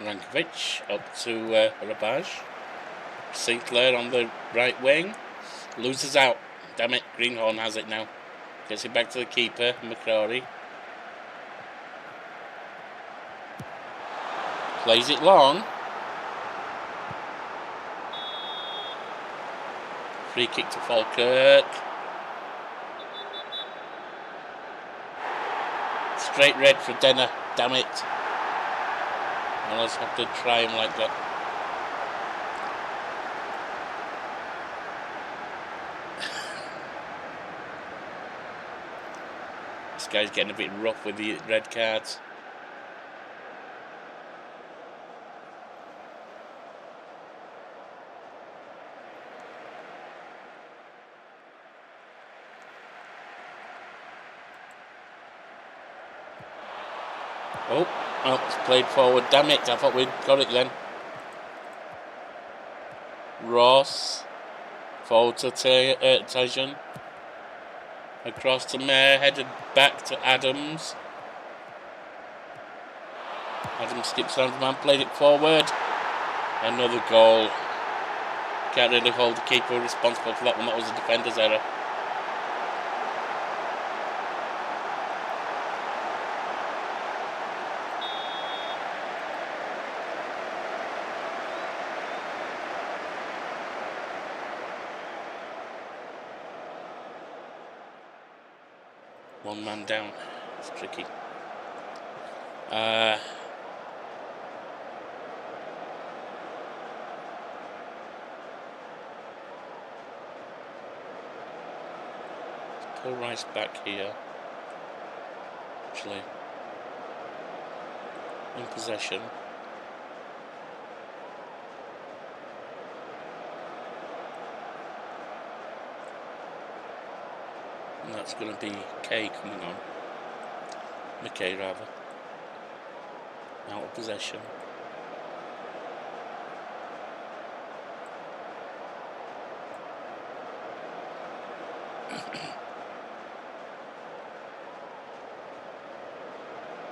Speaker 2: Rankovic up to Rabaj. Sinclair on the right wing. Loses out. Damn it, Greenhorn has it now. Gets it back to the keeper, McCrory. Plays it long. Free kick to Falkirk. Straight red for Denner. Damn it. I'll just have to try him like that. This guy's getting a bit rough with the red cards. Oh, it's played forward. Damn it, I thought we'd got it then. Ross. Forward to Tajan. Across to Mayer, headed back to Adams. Adams skips around the man, played it forward. Another goal. Can't really hold the keeper responsible for that one. That was a defender's error. One man down. It's tricky. Pull Rice back here. Actually, in possession. And that's going to be Kay coming on. McKay, rather. Out of possession.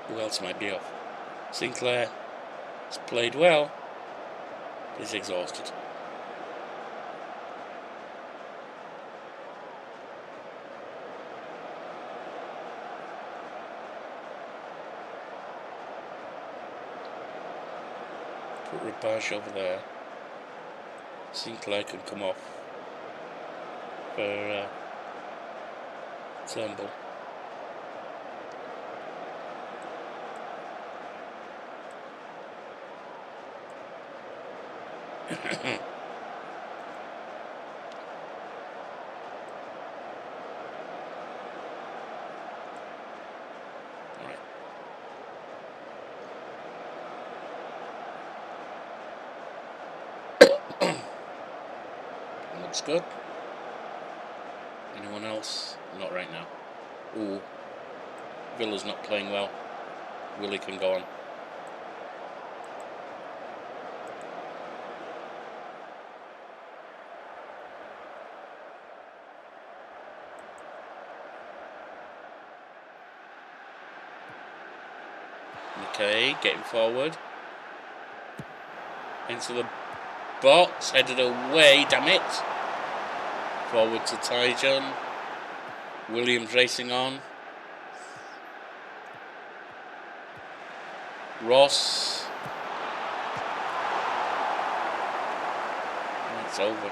Speaker 2: Who else might be off? Sinclair has played well. He's exhausted. Put Rapage over there. Sinclair can come off for Turnbull. Right. Looks good. Anyone else? Not right now. Ooh. Villa's not playing well. Willie can go on. Okay, getting forward. Into the box, headed away, damn it. Forward to Tyjon. Williams racing on. Ross. And it's over.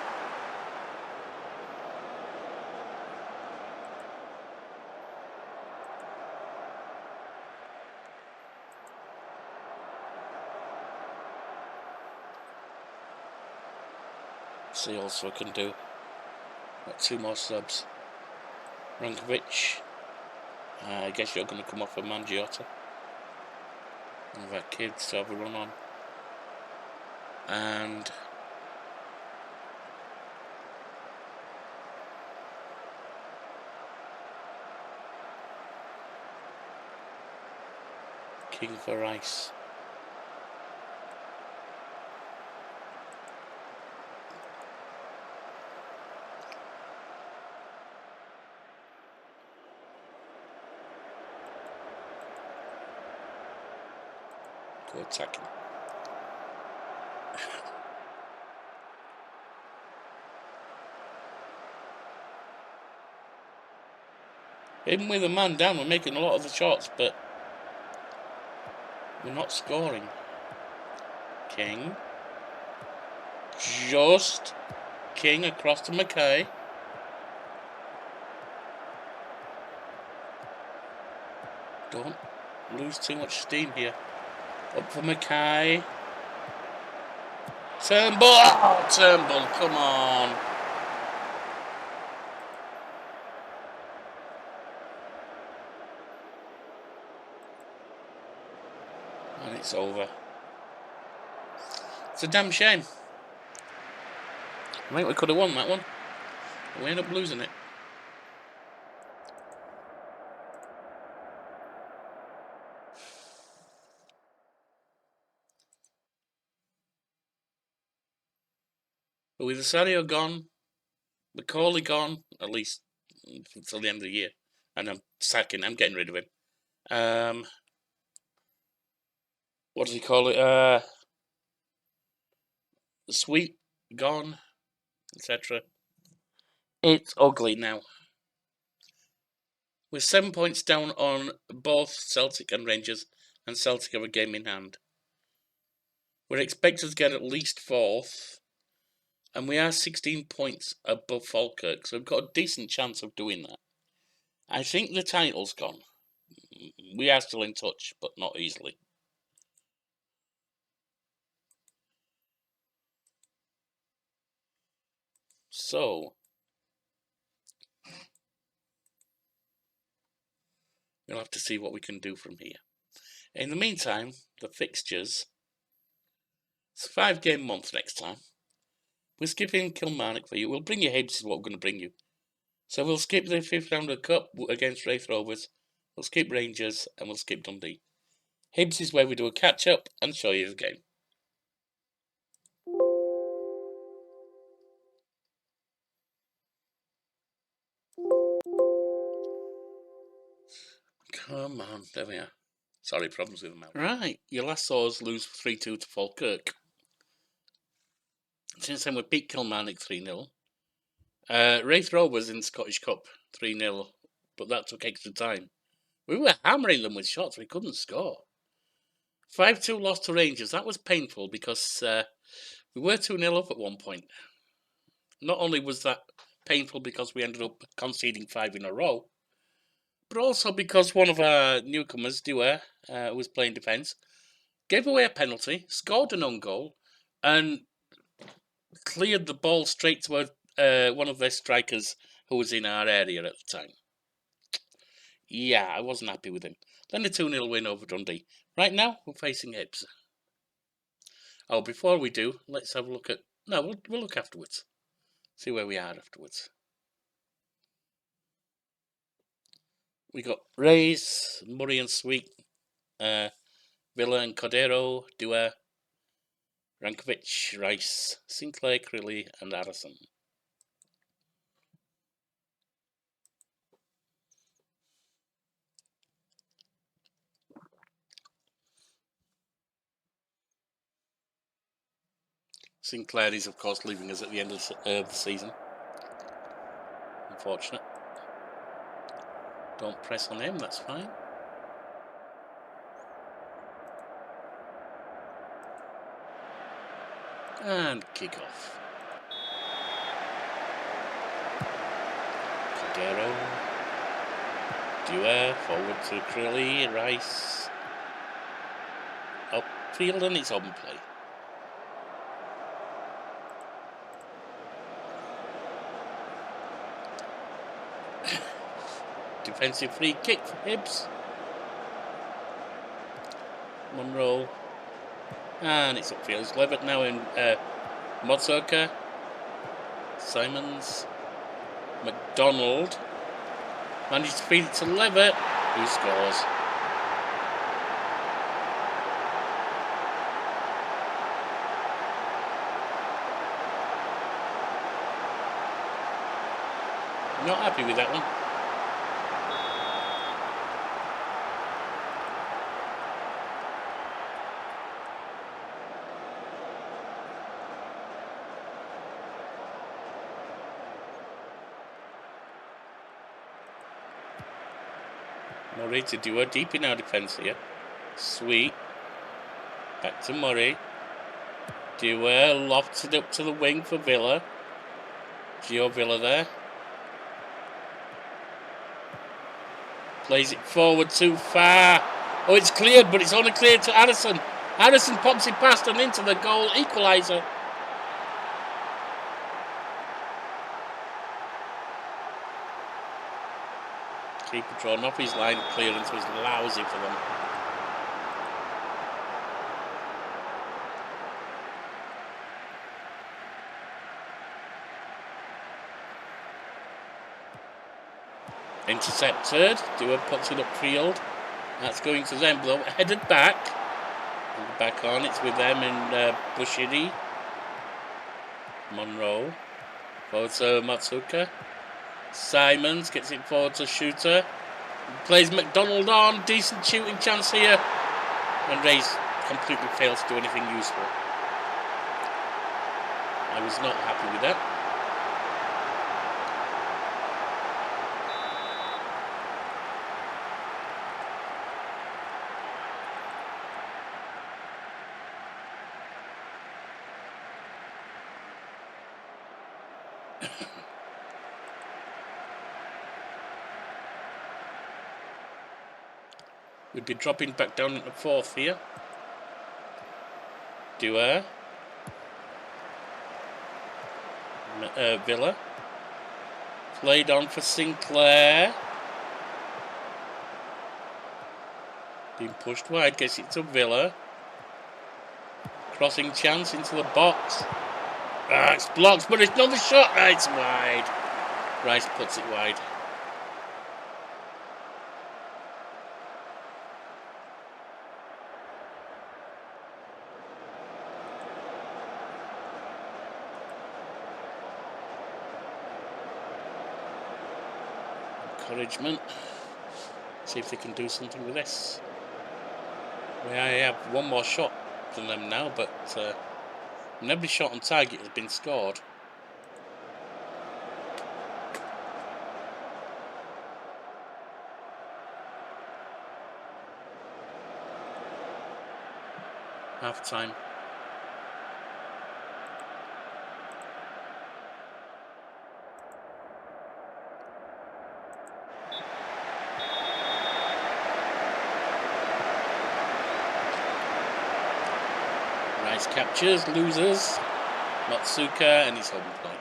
Speaker 2: See also can do. Got 2 more subs. Rankovic. I guess you're going to come off of Mangiota. One of our kids to have a run on. And King for Rice. Go attacking. Even with a man down, we're making a lot of the shots, but we're not scoring. King. Just King across to McKay. Don't lose too much steam here. Up for McKay. Turnbull! Oh, Turnbull, come on. And it's over. It's a damn shame. I think we could have won that one. We end up losing it. But with Asario gone, McCauley gone, at least until the end of the year, and I'm getting rid of him. What does he call it? Sweet gone, etc. It's ugly now. We're 7 points down on both Celtic and Rangers, and Celtic have a game in hand. We're expected to get at least 4th, and we are 16 points above Falkirk, so we've got a decent chance of doing that. I think the title's gone. We are still in touch, but not easily. So, we'll have to see what we can do from here. In the meantime, the fixtures. It's a 5-game month next time. We're skipping Kilmarnock for you. We'll bring you Hibs, is what we're going to bring you. So we'll skip the 5th round of the Cup against Raith Rovers, we'll skip Rangers, and we'll skip Dundee. Hibs is where we do a catch-up and show you the game. Come on, there we are. Sorry, problems with the mouse. Right, your last saw us lose 3-2 to Falkirk. Since then we beat Kilmarnock 3-0. Raith Rovers in the Scottish Cup 3-0, but that took extra time. We were hammering them with shots, we couldn't score. 5-2 loss to Rangers, that was painful because we were 2-0 up at one point. Not only was that painful because we ended up conceding 5 in a row, but also because one of our newcomers, Dewar, who was playing defence, gave away a penalty, scored an own goal, and cleared the ball straight toward one of their strikers who was in our area at the time. Yeah, I wasn't happy with him. Then a 2-0 win over Dundee. Right now, we're facing Hibs. Oh, before we do, let's have a look at... No, we'll look afterwards. See where we are afterwards. We got Reyes, Murray and Sweet, Villa and Cordero, Dewar, Rankovic, Rice, Sinclair, Crilly and Harrison. Sinclair is, of course, leaving us at the end of the season. Unfortunate. Don't press on him, that's fine. And kick off. Cordero. Dewar, forward to Crilly, Rice. Upfield and it's on play. Defensive free kick for Hibs. Monroe. And it's upfield. It's Levitt now in Motsoka. Simons. McDonald. Manages to feed it to Levitt, who scores. Not happy with that one. Murray to Dewar, deep in our defence here. Sweet. Back to Murray. Dewar lofts it up to the wing for Villa. Gio Villa there. Plays it forward too far. Oh, it's cleared, but it's only cleared to Harrison. Harrison pops it past and into the goal equaliser. Keeper drawn off his line, clearance was lousy for them. Intercepted, Dewar puts it upfield. That's going to them, though. Headed back. And back on, it's with them in Bushiri. Monroe. Forward to Matsuka. Simons gets it forward to Shooter. Plays McDonald on. Decent shooting chance here. And Reyes completely fails to do anything useful. I was not happy with that. We'd be dropping back down into fourth here. Dewar. Villa. Played on for Sinclair. Being pushed wide, gets it to Villa. Crossing chance into the box. It's blocked, but it's another shot. It's wide. Rice puts it wide. Encouragement. See if they can do something with this. We have one more shot than them now, but every shot on target has been scored. Half time. Rice captures, loses. Matsuka and his home play.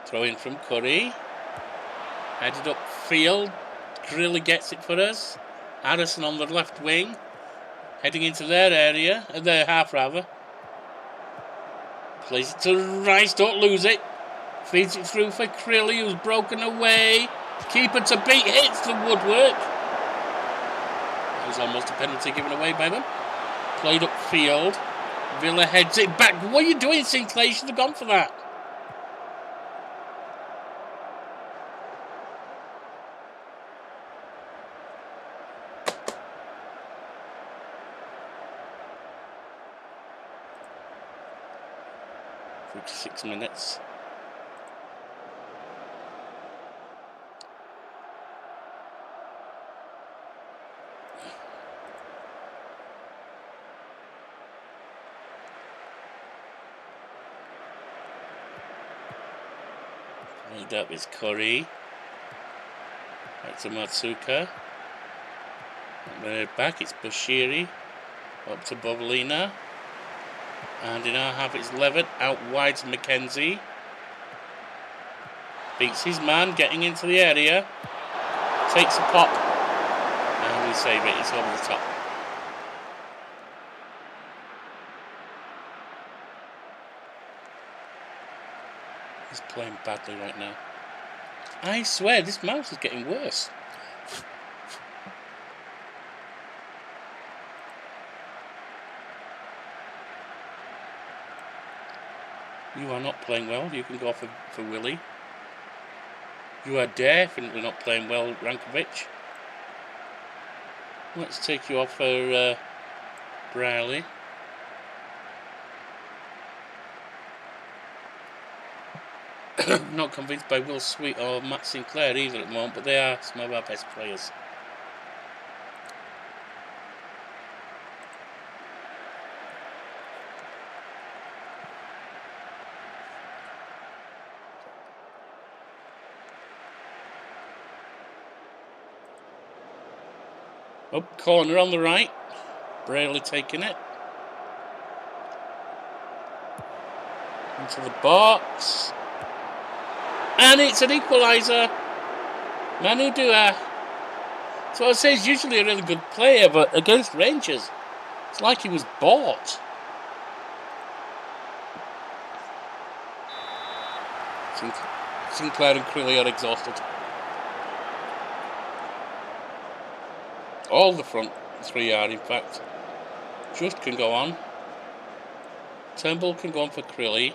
Speaker 2: Throw in from Curry. Headed up field. Grilly gets it for us. Addison on the left wing. Heading into their area. Their half rather. Plays it to Rice, don't lose it. Feeds it through for Crilly, who's broken away. Keeper to beat, hits the woodwork. That was almost a penalty given away by them. Played up field. Villa heads it back. What are you doing, Sinclair? You should have gone for that. "56 minutes. Played up is Curry. Back to Matsuka. Back, it's Bashiri. Up to Bovalina. And in our half it's Levitt, out wide to McKenzie. Beats his man, getting into the area. Takes a pop. And we save it, it's over the top. He's playing badly right now. I swear, this mouse is getting worse. You are not playing well. You can go for Willie. You are definitely not playing well, Rankovic. Let's take you off for Brierley. Not convinced by Will Sweet or Matt Sinclair either at the moment, but they are some of our best players. Up corner on the right. Braley taking it. Into the box. And it's an equaliser. Manu Dua. So I say he's usually a really good player, but against Rangers, it's like he was bought. Sinclair and Crilly are exhausted. All the front three are, in fact. Just can go on. Turnbull can go on for Crilly.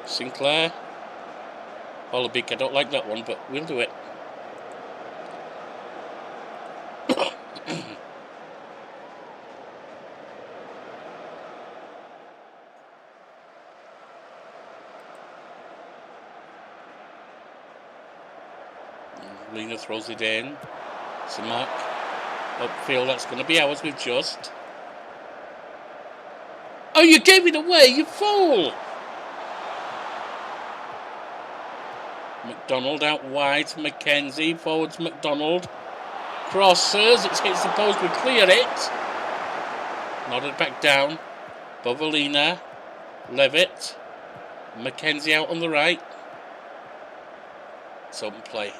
Speaker 2: Sinclair. Olabik, I don't like that one, but we'll do it. Lena throws it in. Samak. Upfield, that's going to be ours with Just. Oh, you gave it away, you fool! McDonald out wide to McKenzie. Forward to McDonald. Crosses. It hits the post. We clear it. Nodded back down. Bovalina. Levitt. McKenzie out on the right. It's open play.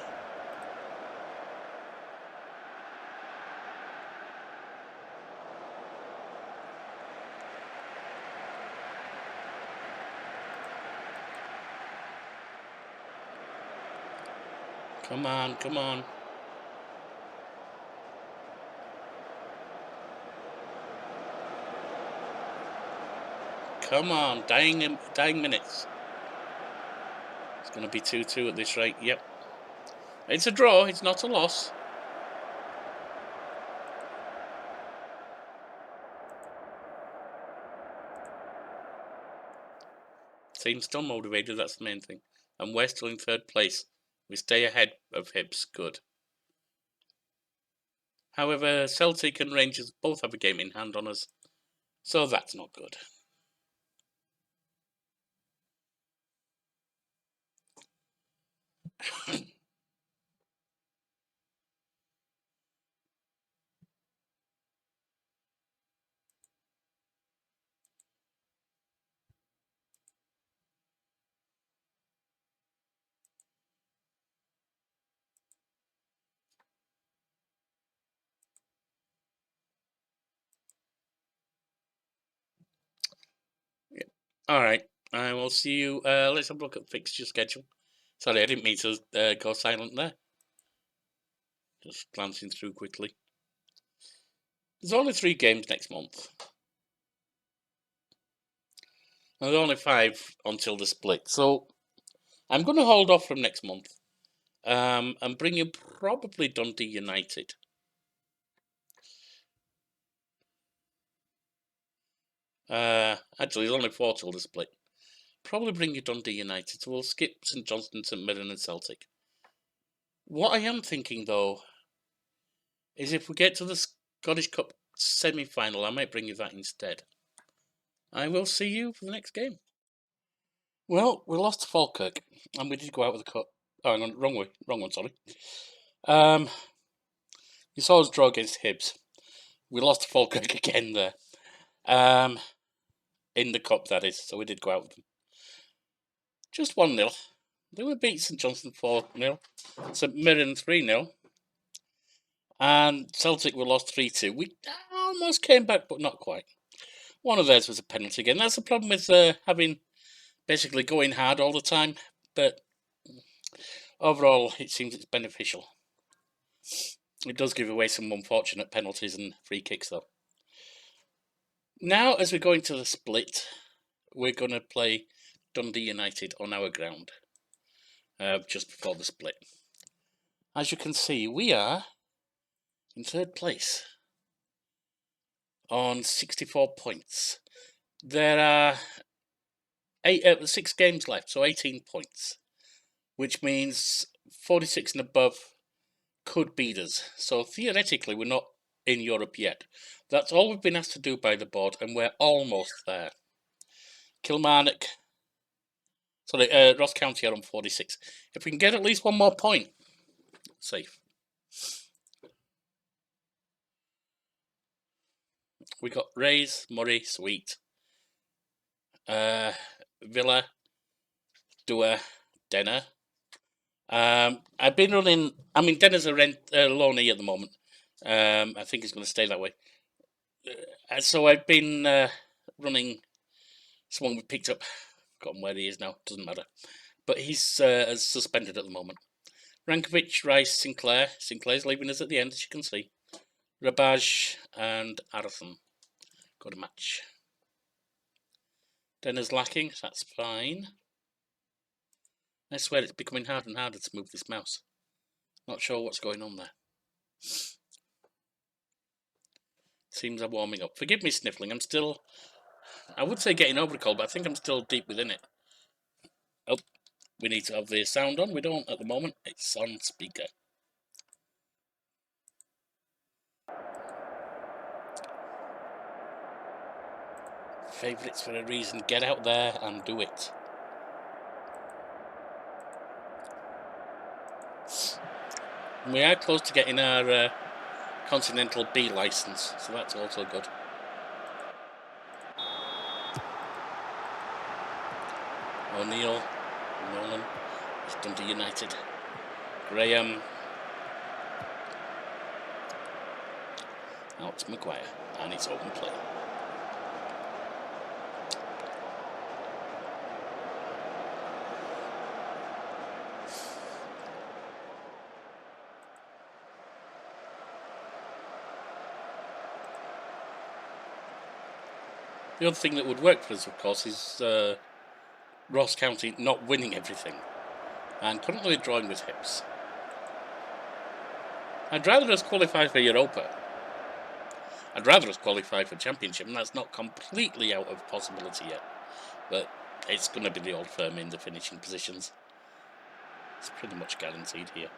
Speaker 2: Come on, come on. Come on, dying minutes. It's going to be 2-2 at this rate. Yep. It's a draw. It's not a loss. Team's still motivated. That's the main thing. And we're still in third place. We stay ahead of Hibs. Good. However, Celtic and Rangers both have a game in hand on us. So that's not good. Yeah. All right. I will see you. Let's have a look at fixture schedule. Sorry, I didn't mean to go silent there. Just glancing through quickly. There's only 3 games next month. And there's only 5 until the split. So I'm going to hold off from next month. And bring you probably Dundee United. Actually, there's only 4 till the split. Probably bring you Dundee United. So we'll skip St Johnstone, St Mirren and Celtic. What I am thinking, though, is if we get to the Scottish Cup semi-final, I might bring you that instead. I will see you for the next game. Well, we lost to Falkirk, and we did go out with the cup. Oh, no, wrong one, sorry. You saw us draw against Hibs. We lost to Falkirk again there. In the cup, that is, so we did go out with them. Just 1-0. They were beat St Johnstone 4-0, St Mirren 3-0, and Celtic were lost 3-2. We almost came back, but not quite. One of theirs was a penalty again. That's the problem with having basically going hard all the time, but overall it seems it's beneficial. It does give away some unfortunate penalties and free kicks, though. Now, as we go into the split, we're going to play Dundee United on our ground just before the split. As you can see, we are in third place on 64 points. There are 6 games left, so 18 points, which means 46 and above could beat us. So theoretically, we're not in Europe yet. That's all we've been asked to do by the board, and we're almost there. Ross County are on 46. If we can get at least 1 more point, safe. We got Rays, Murray, Sweet, Villa, Dua, Denner. I've been running. I mean, Denner's a loanee at the moment. I think he's going to stay that way. So I've been running someone we picked up. Forgotten where he is now. Doesn't matter. But he's suspended at the moment. Rankovic, Rice, Sinclair. Sinclair's leaving us at the end, as you can see. Rabaj and Arathon got a match. Denner's lacking. That's fine. I swear it's becoming harder and harder to move this mouse. Not sure what's going on there. Seems I'm warming up. Forgive me sniffling. I'm still, I would say getting over the cold, but I think I'm still deep within it. Oh, we need to have the sound on. We don't at the moment. It's on speaker. Favourites for a reason. Get out there and do it. We are close to getting our Continental B licence, so that's also good. O'Neill, Nolan, it's Dundee United. Graham. Now it's Maguire, and it's open play. The other thing that would work for us, of course, is Ross County not winning everything and currently drawing with Hibs. I'd rather us qualify for Europa. I'd rather us qualify for Championship, and that's not completely out of possibility yet. But it's going to be the Old Firm in the finishing positions. It's pretty much guaranteed here.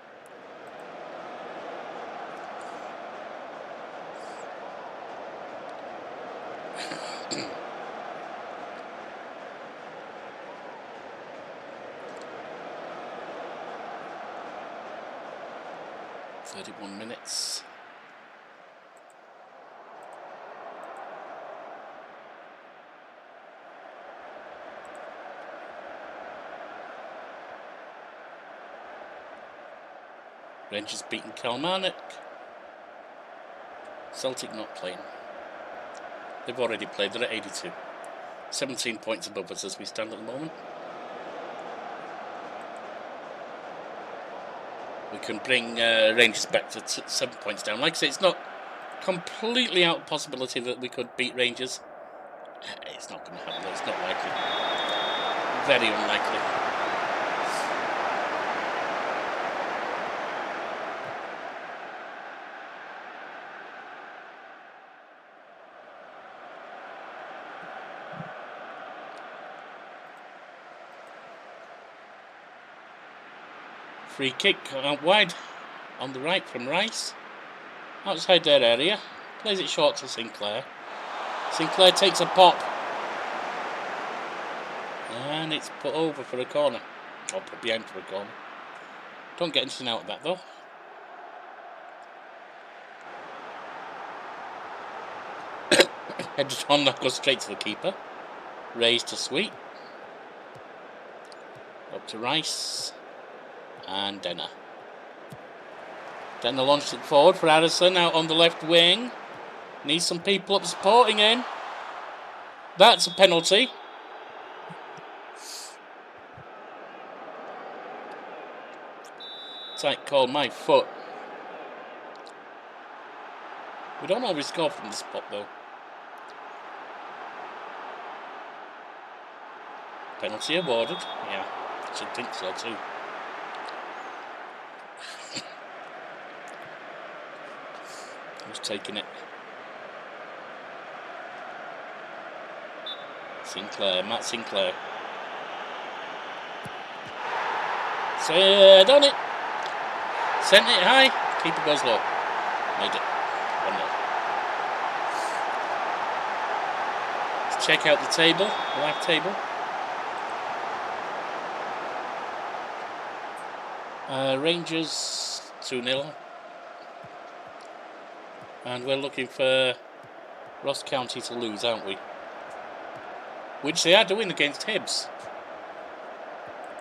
Speaker 2: "31 minutes. Rangers beating Kilmarnock. Celtic not playing. They've already played, they're at 82. 17 points above us as we stand at the moment. We can bring Rangers back to 7 points down. Like I say, it's not completely out of possibility that we could beat Rangers. It's not going to happen though, it's not likely. Very unlikely. Free kick out wide on the right from Rice. Outside their area. Plays it short to Sinclair. Sinclair takes a pop. And it's put over for a corner. Or put behind for a corner. Don't get anything out of that though. Headed on, that goes straight to the keeper. Raised to Sweet. Up to Rice. And Denner. Denner launched it forward for Addison out on the left wing. Needs some people up supporting him. That's a penalty. Tight call, my foot. We don't always score from the spot though. Penalty awarded. Yeah, I should think so too. Who's taking it? Sinclair, Matt Sinclair. Done it. Sent it high. Keeper goes low. Made it. 1-0. Let's check out the table, the live table. Rangers 2-0. And we're looking for Ross County to lose, aren't we? Which they are doing against Hibs.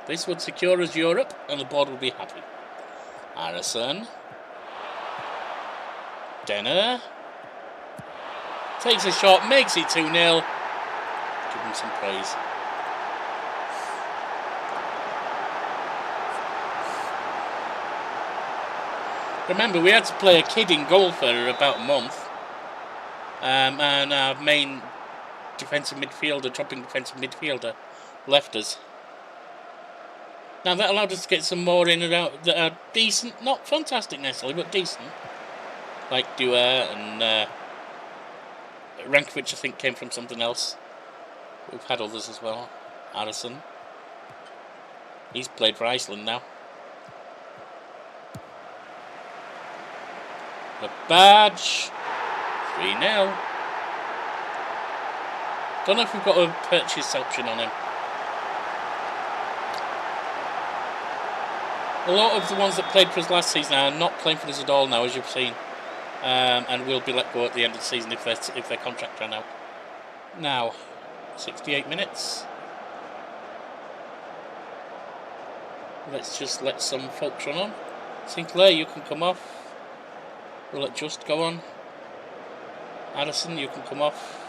Speaker 2: This would secure us Europe, and the board will be happy. Harrison. Denner. Takes a shot, makes it 2-0. Give him some praise. Remember, we had to play a kid in goal for about a month. And our main defensive midfielder, dropping defensive midfielder, left us. Now that allowed us to get some more in and out that are decent, not fantastic necessarily, but decent. Like Dewar and Rankovic, I think, came from something else. We've had others as well. Addison. He's played for Iceland now. The badge. 3-0. Don't know if we've got a purchase option on him. A lot of the ones that played for us last season are not playing for us at all now, as you've seen. And will be let go at the end of the season if their contract ran out. Now, 68 minutes. Let's just let some folks run on. Sinclair, you can come off. We'll let Just go on. Addison, you can come off.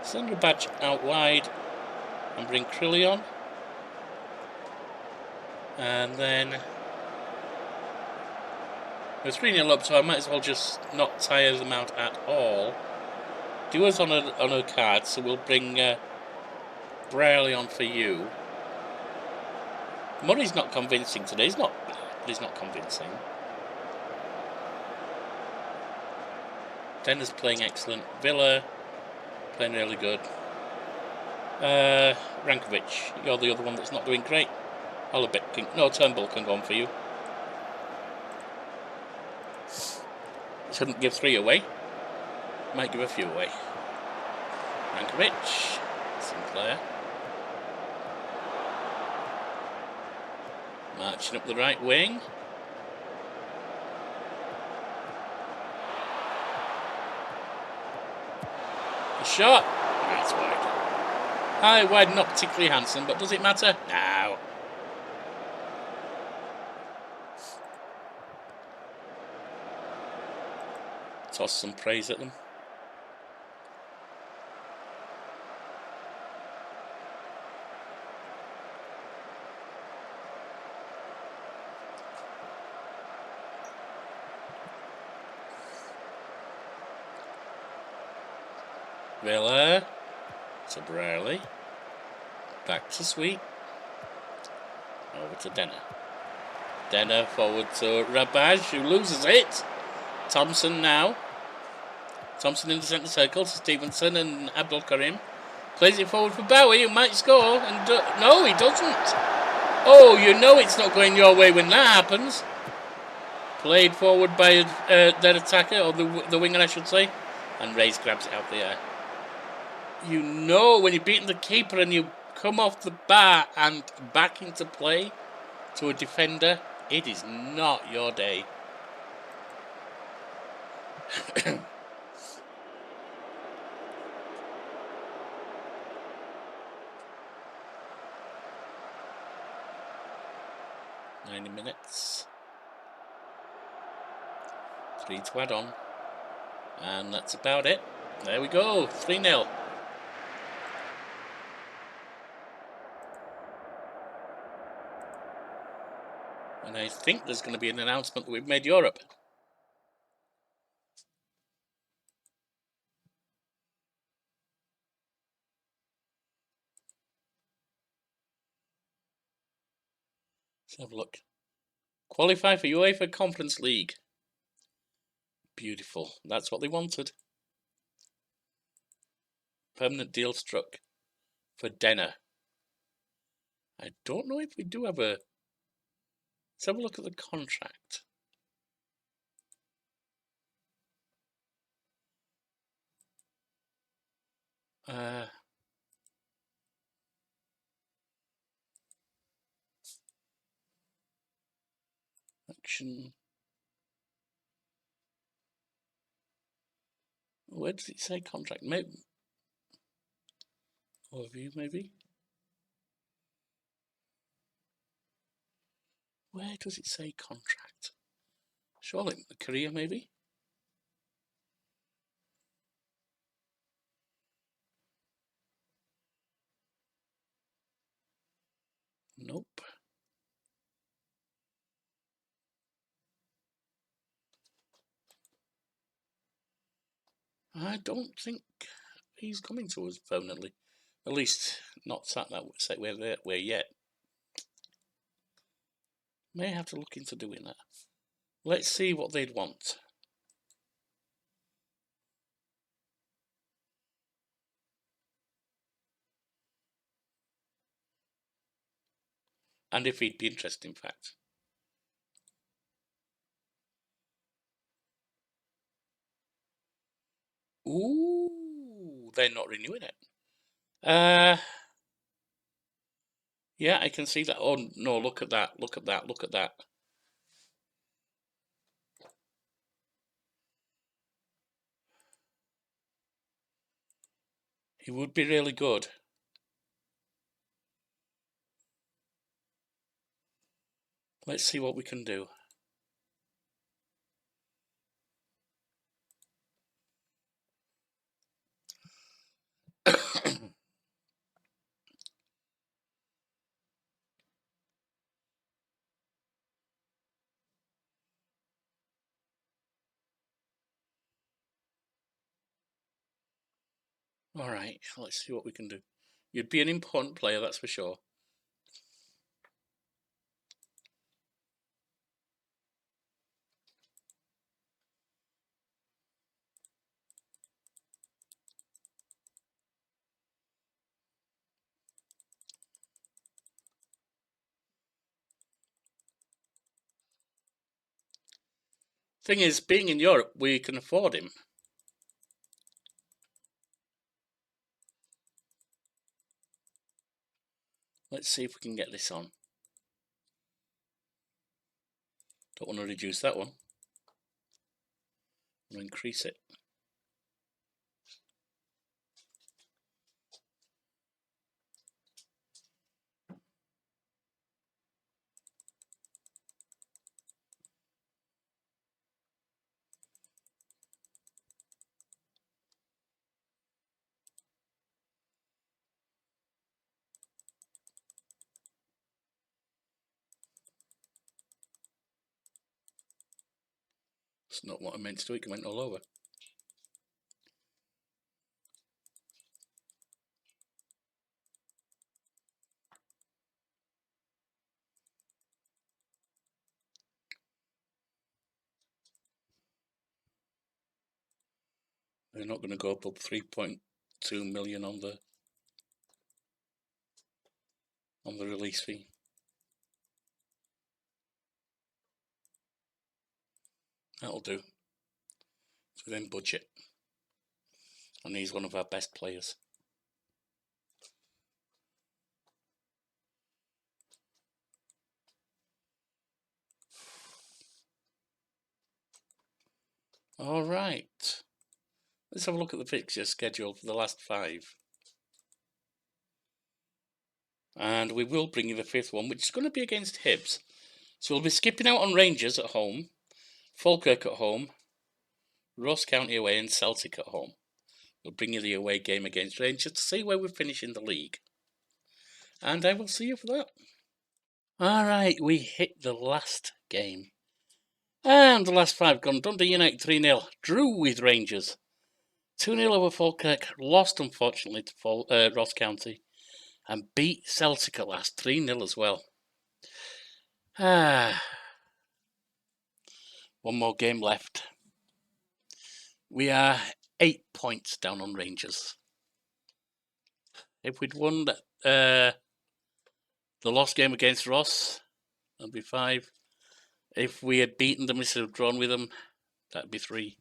Speaker 2: Send a badge out wide and bring Crilly on. And then We're 3-0 up, so I might as well just not tire them out at all. Dewar's on a card, so we'll bring Brierley on for you. Murray's not convincing today. He's not convincing. Denner's playing excellent. Villa playing really good. Rankovic, you're the other one that's not doing great. Turnbull can go on for you. Shouldn't give 3 away. Might give a few away. Rankovic, Sinclair. Marching up the right wing. A shot. That's wide. High, wide, not particularly handsome, but does it matter? No. Toss some praise at them. Villa to Brierley. Back to Sweet. Over to Denner. Denner forward to Rabaj, who loses it. Thompson now. Thompson in the centre circle to Stevenson and Abdul Karim. Plays it forward for Bowie, who might score. And no, he doesn't. Oh, you know it's not going your way when that happens. Played forward by their attacker, or the winger, I should say. And Reyes grabs it out the air. You know when you're beating the keeper and you come off the bar and back into play to a defender, it is not your day. Minutes. 3 to add on. And that's about it. There we go. 3-0. And I think there's going to be an announcement that we've made Europe. Let's have a look. Qualify for UEFA Conference League. Beautiful. That's what they wanted. Permanent deal struck for Denner. I don't know if we do have a... Let's have a look at the contract. Action. Where does it say contract? Maybe. Overview, maybe. Where does it say contract? Surely the career, maybe. Nope. I don't think he's coming to us permanently. At least not sat that way yet. May have to look into doing that. Let's see what they'd want. And if he'd be interested, in fact. Ooh, they're not renewing it. Yeah, I can see that. Oh, no, look at that, look at that, look at that. He would be really good. Let's see what we can do. Alright, let's see what we can do. You'd be an important player, that's for sure. Thing is, being in Europe, we can afford him. Let's see if we can get this on. Don't want to reduce that one. I'm going to increase it. It's not what I meant to do, it went all over. They're not going to go above 3.2 million on the release fee. That'll do. It's within budget. And he's one of our best players. All right. Let's have a look at the fixture schedule for the last 5. And we will bring you the 5th one, which is going to be against Hibs. So we'll be skipping out on Rangers at home, Falkirk at home, Ross County away and Celtic at home. We'll bring you the away game against Rangers to see where we finish in the league. And I will see you for that. Alright, we hit the last game. And the last 5 gone. Dundee United 3-0. Drew with Rangers. 2-0 over Falkirk. Lost, unfortunately, to Ross County. And beat Celtic at last. 3-0 as well. One more game left. We are 8 points down on Rangers. If we'd won the lost game against Ross, that'd be 5. If we had beaten them instead of drawn with them, that'd be 3.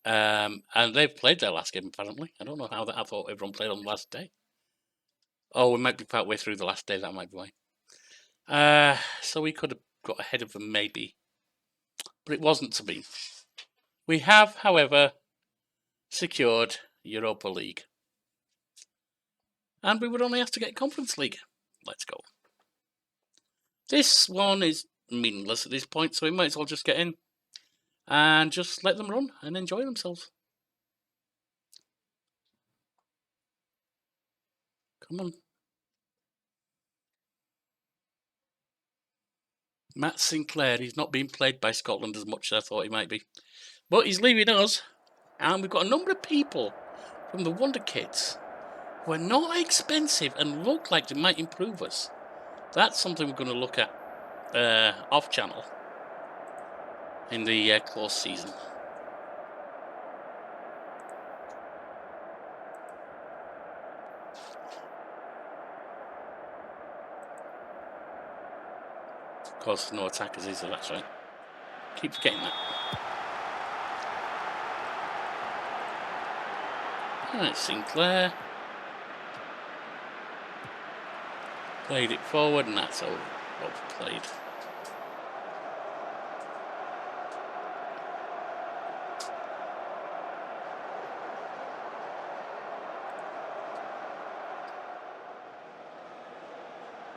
Speaker 2: And they've played their last game, apparently. I don't know how that. I thought everyone played on the last day. Oh, we might be partway through the last day. That might be why. So we could have got ahead of them, maybe. But it wasn't to be. We have, however, secured Europa League. And we would only have to get Conference League. Let's go. This one is meaningless at this point, so we might as well just get in and just let them run and enjoy themselves. Come on. Matt Sinclair, he's not being played by Scotland as much as I thought he might be. But he's leaving us, and we've got a number of people from the Wonder Kids who are not expensive and look like they might improve us. That's something we're going to look at off-channel in the close season. Of course, there's no attackers either, that's right. Keep forgetting that. Alright, Sinclair. Played it forward, and that's overplayed.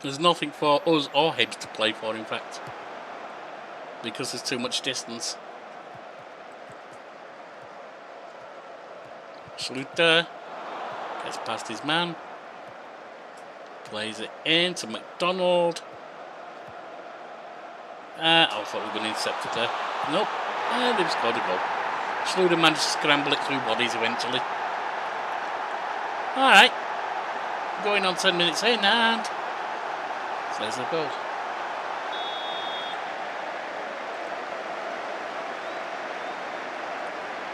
Speaker 2: There's nothing for us or Hibs to play for, in fact, because there's too much distance. Schluter gets past his man, plays it into McDonald. I thought we were going to intercept it there. Nope, they've scored a goal. Schluter managed to scramble it through bodies eventually. Alright. Going on 10 minutes in, and there's the goal.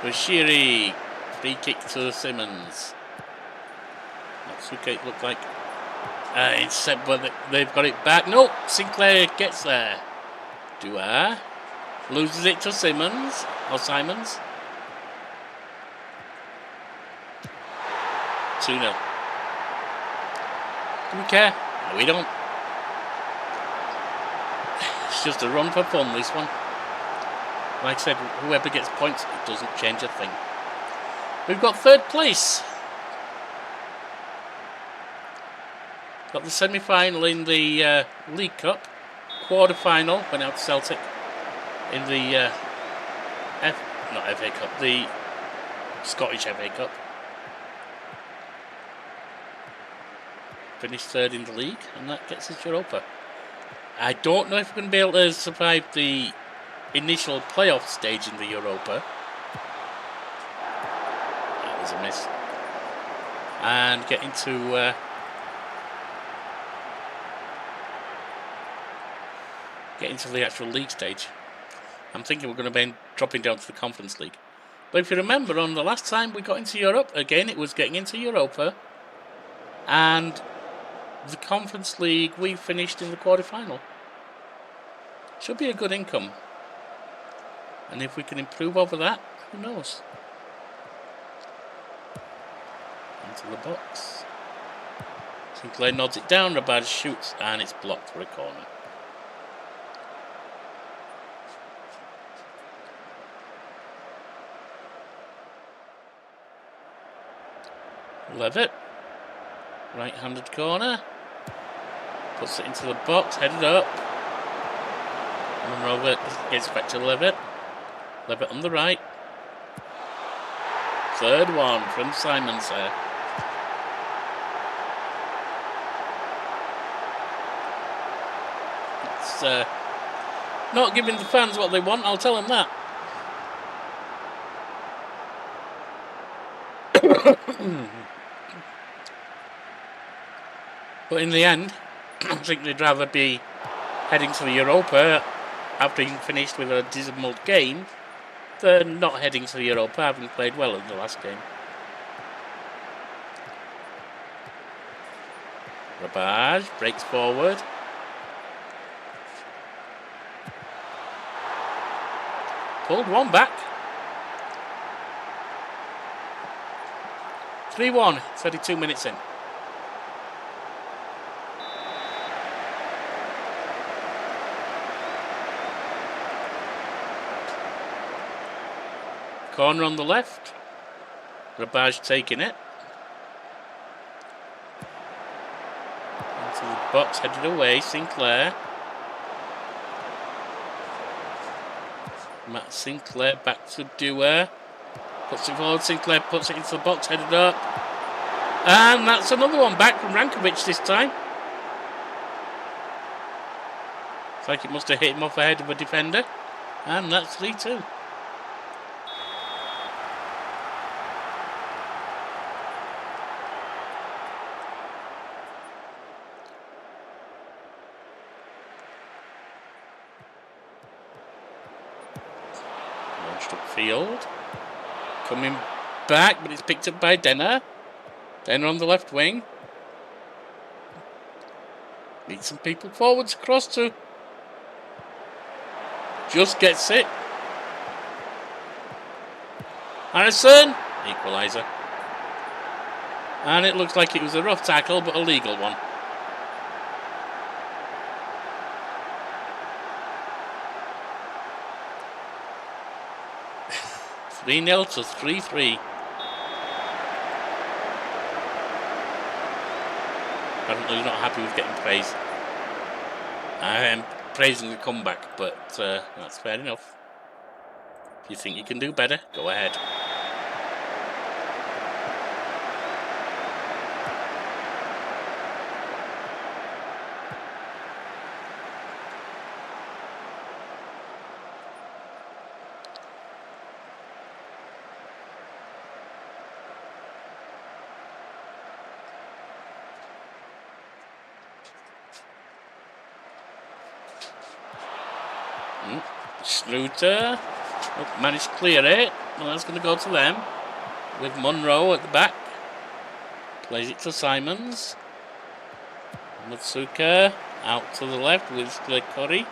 Speaker 2: Bashiri. Free kick to Simmons. Matsuke, it looked like. Instead, but they've got it back. No, Sinclair gets there. Dua loses it to Simmons or Simons. 2-0. Do we care? No, we don't. It's just a run for fun, this one. Like I said, whoever gets points, it doesn't change a thing. We've got third place. Got the semi-final in the League Cup. Quarter-final went out to Celtic in the not FA Cup, the Scottish FA Cup. Finished third in the league, and that gets us Europa. I don't know if we're going to be able to survive the initial playoff stage in the Europa. That was a miss. And get into the actual league stage. I'm thinking we're going to be dropping down to the Conference League. But if you remember, on the last time we got into Europe, again, it was getting into Europa. And the Conference League, we finished in the quarter-final. Should be a good income. And if we can improve over that, who knows? Into the box. Sinclair nods it down, Rabaj shoots, and it's blocked for a corner. Levitt. Right-handed corner. Puts it into the box, headed up. Monroe gets back to Levitt. Levitt on the right. Third one from Simons there. It's not giving the fans what they want, I'll tell them that. But in the end, I think they'd rather be heading to the Europa after being finished with a dismal game than not heading to the Europa having played well in the last game. Rabaj breaks forward. Pulled one back. 3-1, 32 minutes in. Corner on the left. Rabaj taking it. Into the box, headed away. Sinclair. Matt Sinclair back to Dewar. Puts it forward. Sinclair puts it into the box, headed up. And that's another one back from Rankovic this time. It's like it must have hit him off the head of a defender. And that's 3-2. Field coming back, but it's picked up by Denner. Denner on the left wing. Need some people forwards across to. Just gets it. Harrison, equaliser. And it looks like it was a rough tackle, but a legal one. 3-0 to 3-3. Apparently not happy with getting praise. I am praising the comeback, but that's fair enough. If you think you can do better, go ahead. Schluter. Oh, managed to clear it. Well, that's going to go to them. With Monroe at the back. Plays it to Simons. Matsuka out to the left with Curry.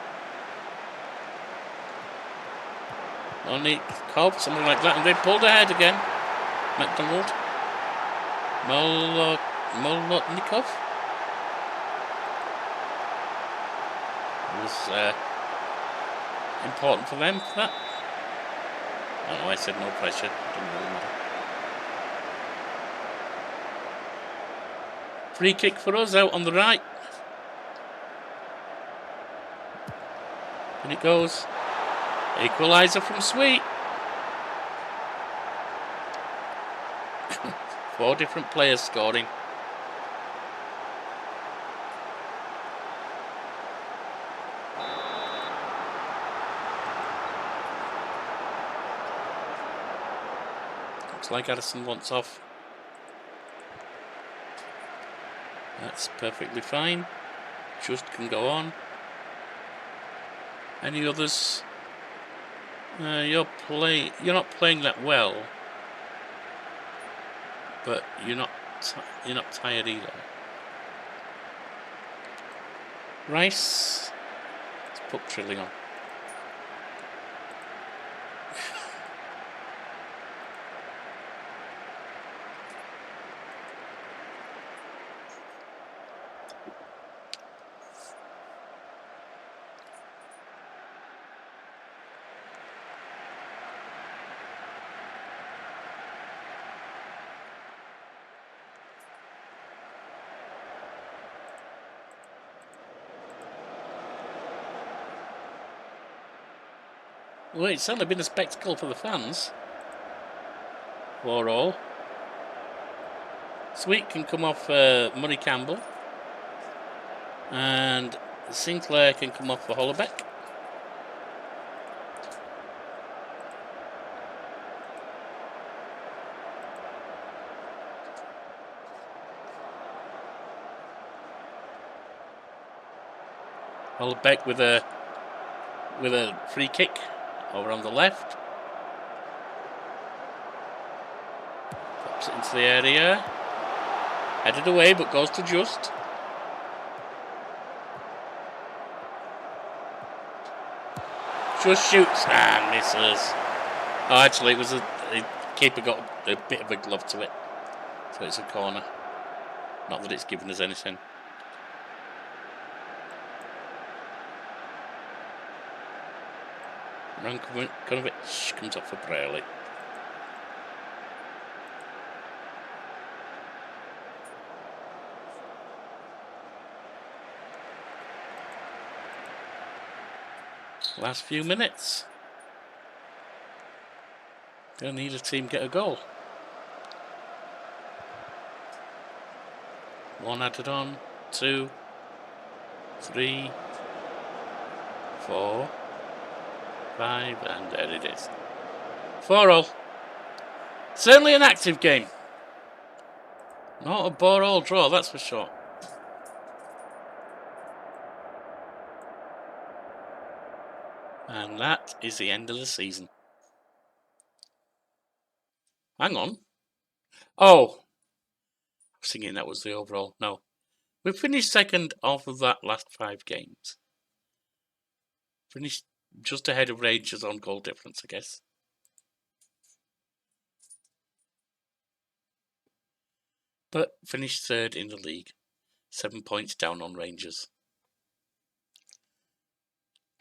Speaker 2: Only Cobb, something like that, and they pulled ahead again. McDonald. Molotnikov. It was important for them for that. I don't know, I said no pressure. Doesn't really matter. Free kick for us out on the right. And it goes. Equaliser from Sweet. 4 different players scoring. Looks like Addison wants off. That's perfectly fine. Just can go on. Any others? You're not playing that well, but you're not tired either. Rice. Let's put Trilling on. Well, it's certainly been a spectacle for the fans. 4-all. Sweet can come off Murray Campbell. And Sinclair can come off for Hollebeck. Hollebeck with a free kick. Over on the left. Pops it into the area. Headed away, but goes to Just. Just shoots and misses. Oh, actually, it was the keeper got a bit of a glove to it. So it's a corner. Not that it's given us anything. Rankovic comes off for Braley. Last few minutes. Gonna need a team get a goal. 1 added on, 2, 3, 4. 5, and there it is. 4-all. Certainly an active game. Not a bore-all draw, that's for sure. And that is the end of the season. Hang on. Oh. I was thinking that was the overall. No. We finished second off of that last 5 games. Finished just ahead of Rangers on goal difference, I guess. But finished 3rd in the league. 7 points down on Rangers.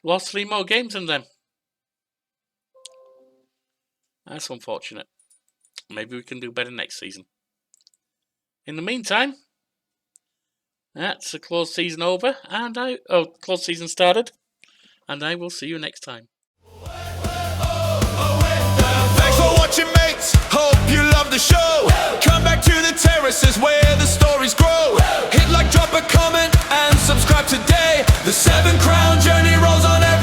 Speaker 2: Lost 3 more games than them. That's unfortunate. Maybe we can do better next season. In the meantime, that's a closed season over, and closed season started, and I will see you next time.
Speaker 1: Thanks for watching, mates. Hope you love the show. Come back to the terraces where the stories grow. Hit like, drop a comment, and subscribe today. The 7 Crown journey rolls on every